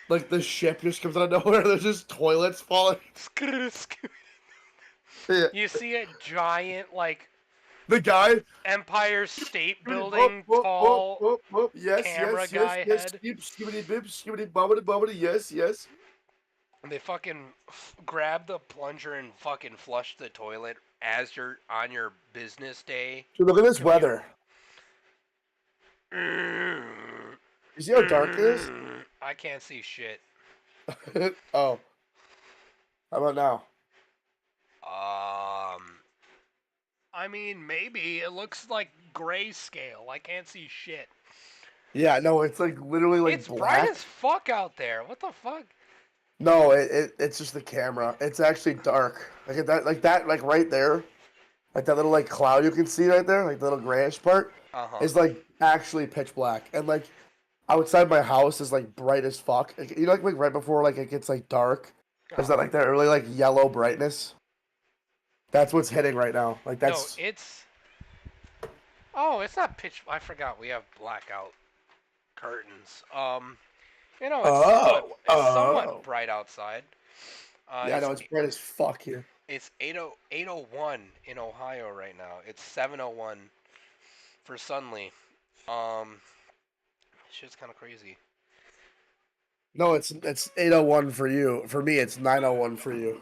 Like the ship just comes out of nowhere. There's just toilets falling. Yeah. You see a giant like The guy. Empire State Building tall Yes, camera yes, guy yes, yes. head. Skibbity bip, skibbity bobbity bobbity. Yes, yes. They fucking grab the plunger and fucking flush the toilet as you're on your business day. Dude, look at this Commute. weather. You see how dark it is? I can't see shit. Oh. How about now? I mean, maybe it looks like grayscale. I can't see shit. Yeah, no, it's like literally like It's black. bright as fuck out there. What the fuck? No, it's just the camera. It's actually dark. Like that, like right there, like that little like cloud you can see right there, like the little grayish part, is like actually pitch black. And like outside my house is like bright as fuck. Like, you know, like right before like it gets like dark, there's that like that really like yellow brightness. That's what's hitting right now. Like that's. No, it's. Oh, it's not pitch. I forgot we have blackout curtains. You know, it's somewhat bright outside. Yeah, no, it's bright as fuck here. It's 8:01 in Ohio right now. It's 7:01 for Sunley. Shit's kind of crazy. No, it's 8:01 for you. For me, it's 9:01 for you.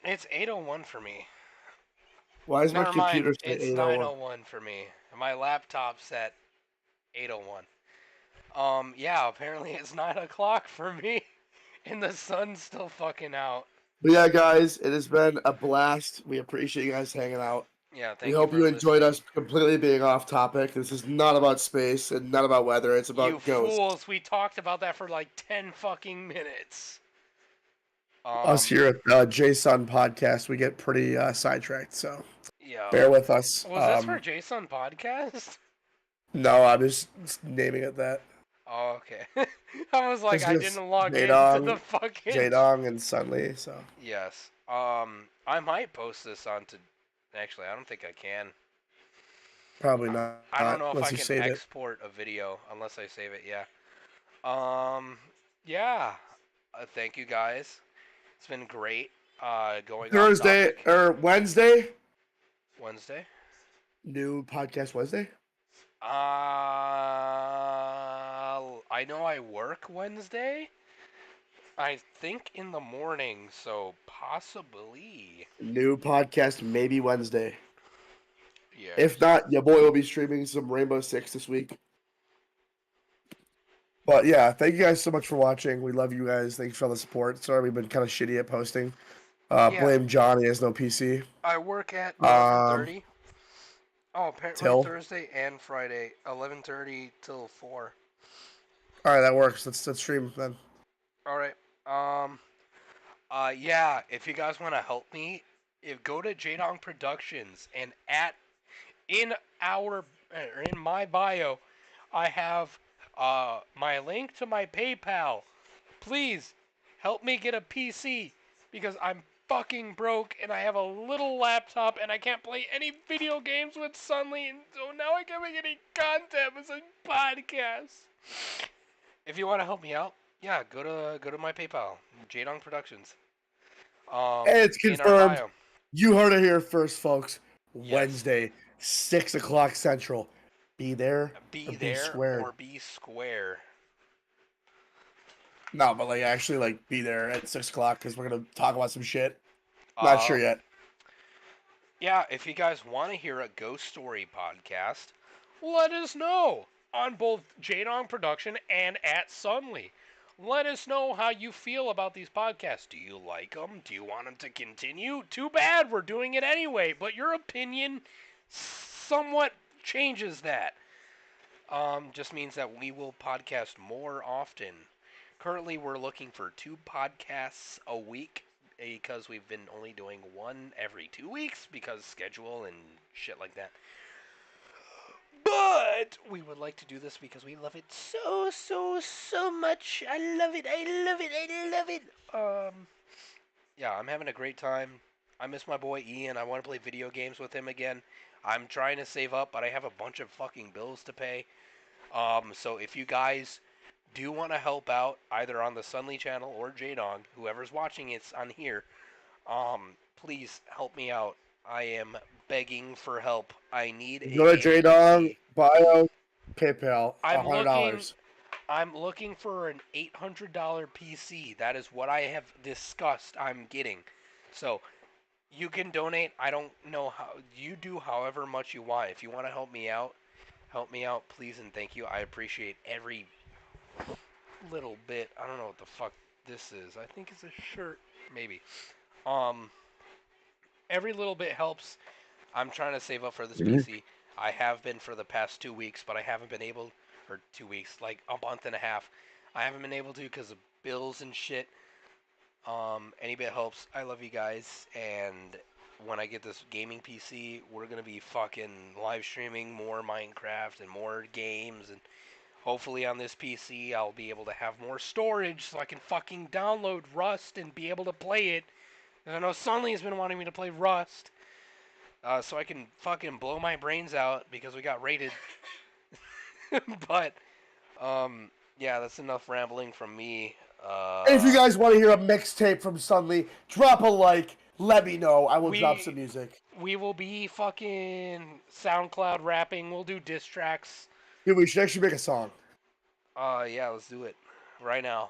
It's 8:01 for me. Why is my Never computer mind. saying It's 8:01? 9:01 for me. My laptop's at 8:01. Yeah, apparently it's 9 o'clock for me, and the sun's still fucking out. But yeah, guys, it has been a blast. We appreciate you guys hanging out. Yeah, thank We you. hope for you enjoyed listening. us completely being off topic. This is not about space and not about weather. It's about You ghosts. fools! We talked about that for like 10 fucking minutes. Us here at JSON Podcast, we get pretty sidetracked, so Yeah. bear with us. Was this for Jason podcast? No, I'm just naming it that. Oh, okay. I was like, It's I just didn't log into Jaydong, the fucking. Jaydong and Sunly, so. Yes. I might post this onto. Actually, I don't think I can. Probably not. I don't know if unless I you can save it. export a video unless I save it. Yeah. Yeah. Thank you guys. It's been great. Going Thursday off topic. or Wednesday? Wednesday. New podcast Wednesday? I know I work Wednesday. I think in the morning, so possibly. New podcast maybe Wednesday. Yeah. If not, your boy will be streaming some Rainbow Six this week. But yeah, thank you guys so much for watching. We love you guys. Thanks for all the support. Sorry we've been kind of shitty at posting. Yeah. Blame Johnny, has no PC. I work at 11:30. Oh, apparently till? Thursday and Friday, 11:30 till 4. All right, that works. Let's stream then. All right. Yeah. If you guys want to help me, go to Jaydong Productions and in my bio, I have my link to my PayPal. Please help me get a PC because I'm fucking broke and I have a little laptop and I can't play any video games with Sunly, and so now I can't make any content with a podcast. If you want to help me out, yeah, go to my PayPal, Jaydong Productions. It's in our confirmed. bio. You heard it here first, folks. Yes. Wednesday, 6 o'clock Central. Be there. Be or be there squared. or be square. No, but like actually like be there at 6 o'clock because we're gonna talk about some shit. Not sure yet. Yeah, if you guys want to hear a ghost story podcast, let us know on both Jadong Production and at Sunly. Let us know how you feel about these podcasts. Do you like them? Do you want them to continue? Too bad, we're doing it anyway, but your opinion somewhat changes that. Just means that we will podcast more often. Currently, we're looking for 2 podcasts a week because we've been only doing one every 2 weeks because schedule and shit like that. But we would like to do this because we love it so much. I love it. Yeah, I'm having a great time. I miss my boy Ian. I want to play video games with him again. I'm trying to save up, but I have a bunch of fucking bills to pay. So if you guys do want to help out, either on the Sunly channel or Jadong, whoever's watching it's on here, please help me out. I am begging for help. I need a Go to gaming JDong, PC. bio, PayPal, I'm $100. I'm looking for an $800 PC. That is what I have discussed I'm getting. So you can donate. I don't know how. You do however much you want. If you want to help me out, please and thank you. I appreciate every little bit. I don't know what the fuck this is. I think it's a shirt, maybe. Every little bit helps. I'm trying to save up for this PC. I have been for the past 2 weeks, but I haven't been able, or 2 weeks, like a month and a half. I haven't been able to because of bills and shit. Any bit helps. I love you guys, and when I get this gaming PC, we're gonna be fucking live streaming more Minecraft and more games, and hopefully on this PC I'll be able to have more storage so I can fucking download Rust and be able to play it. And I know Sunny has been wanting me to play Rust, so I can fucking blow my brains out because we got raided. But yeah, that's enough rambling from me. If you guys want to hear a mixtape from Sunly, drop a like. Let me know. I will We- drop some music. We will be fucking SoundCloud rapping. We'll do diss tracks. Dude, we should actually make a song. Yeah, let's do it right now.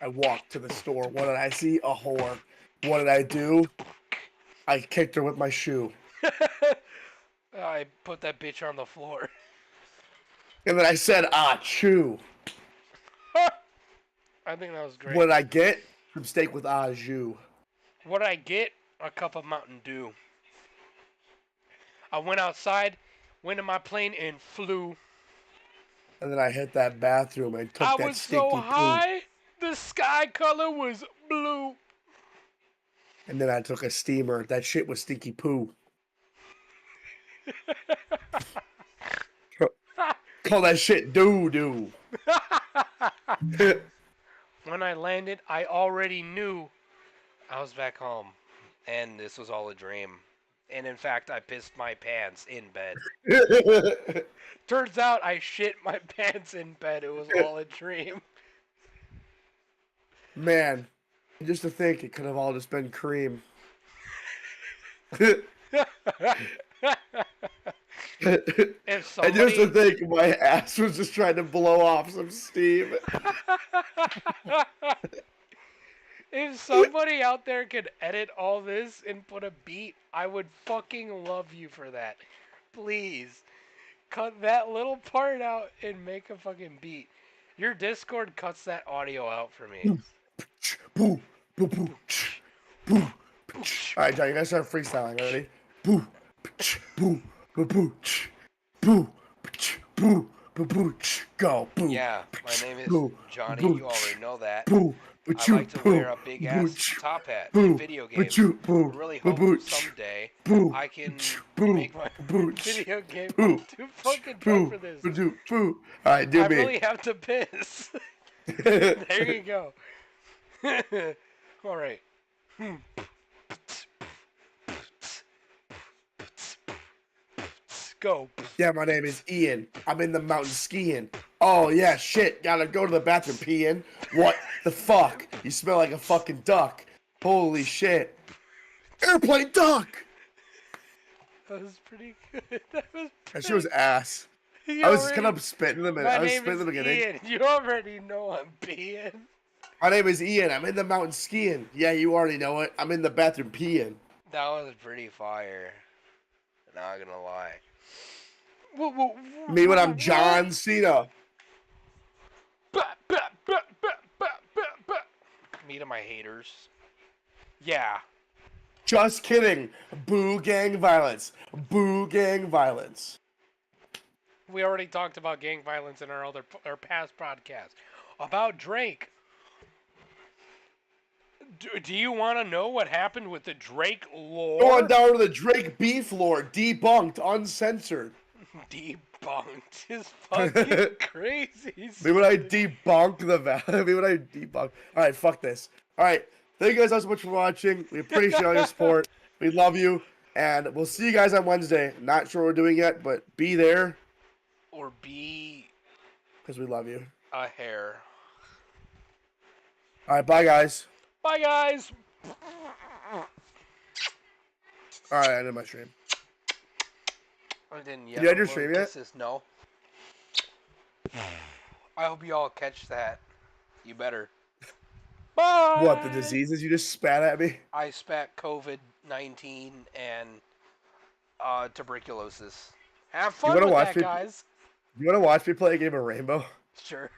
I walked to the store. What did I see? A whore. What did I do? I kicked her with my shoe. I put that bitch on the floor. And then I said, ah, chew. I think that was great. What did I get? Some steak with au jus. What did I get? A cup of Mountain Dew. I went outside, went in my plane, and flew. And then I hit that bathroom and took I that was stinky so poo. high, the sky color was blue. And then I took a steamer. That shit was stinky poo. Call that shit doo-doo. When I landed, I already knew I was back home. And this was all a dream. And in fact, I pissed my pants in bed. Turns out I shit my pants in bed. It was all a dream. Man, just to think it could have all just been cream. If And somebody, just to think my ass was just trying to blow off some steam. if somebody out there could edit all this and put a beat, I would fucking love you for that. Please, cut that little part out and make a fucking beat. Your Discord cuts that audio out for me. Boo, boo, boo, boo. Alright, John, you guys start freestyling. Ready? Boo, boo, boo, boo, boo, boo, boo, boo, go, boo. Yeah, my name is Boo, Johnny. boo, You already know that. Boo, I like to wear a big ass top hat in video games. I really hope someday I can make my video game too fucking drunk for this. Alright, do I me. really have to piss. There you go. All right. Go. Yeah, my name is Ian. I'm in the mountain skiing. Oh, yeah, shit. Gotta go to the bathroom peeing. What the fuck? You smell like a fucking duck. Holy shit. Airplane duck! That was pretty good. That was That shit was ass. You I was already- kind of spitting them. My I was name spitting is in the beginning. Ian. You already know I'm peeing. My name is Ian. I'm in the mountain skiing. Yeah, you already know it. I'm in the bathroom peeing. That was pretty fire. Not gonna lie. Me when I'm John Cena. Me to my haters. Yeah. Just kidding. Boo gang violence. Boo gang violence. We already talked about gang violence in our past podcast. About Drake. Do you want to know what happened with the Drake lore? Going down to the Drake beef lore. Debunked. Uncensored. Debunked is fucking crazy. Me when I debunk the value. Me when I debunk. Alright, fuck this. Alright. Thank you guys so much for watching. We appreciate all your support. We love you. And we'll see you guys on Wednesday. Not sure what we're doing yet, but be there. Or be Because we love you. a hair. Alright, bye guys. Bye, guys. Alright, I ended my stream. I didn't You had your stream yet? No. I hope you all catch that. You better. Bye. What, the diseases you just spat at me? I spat COVID-19 and tuberculosis. Have fun wanna with watch that, me- guys. You want to watch me play a game of Rainbow? Sure.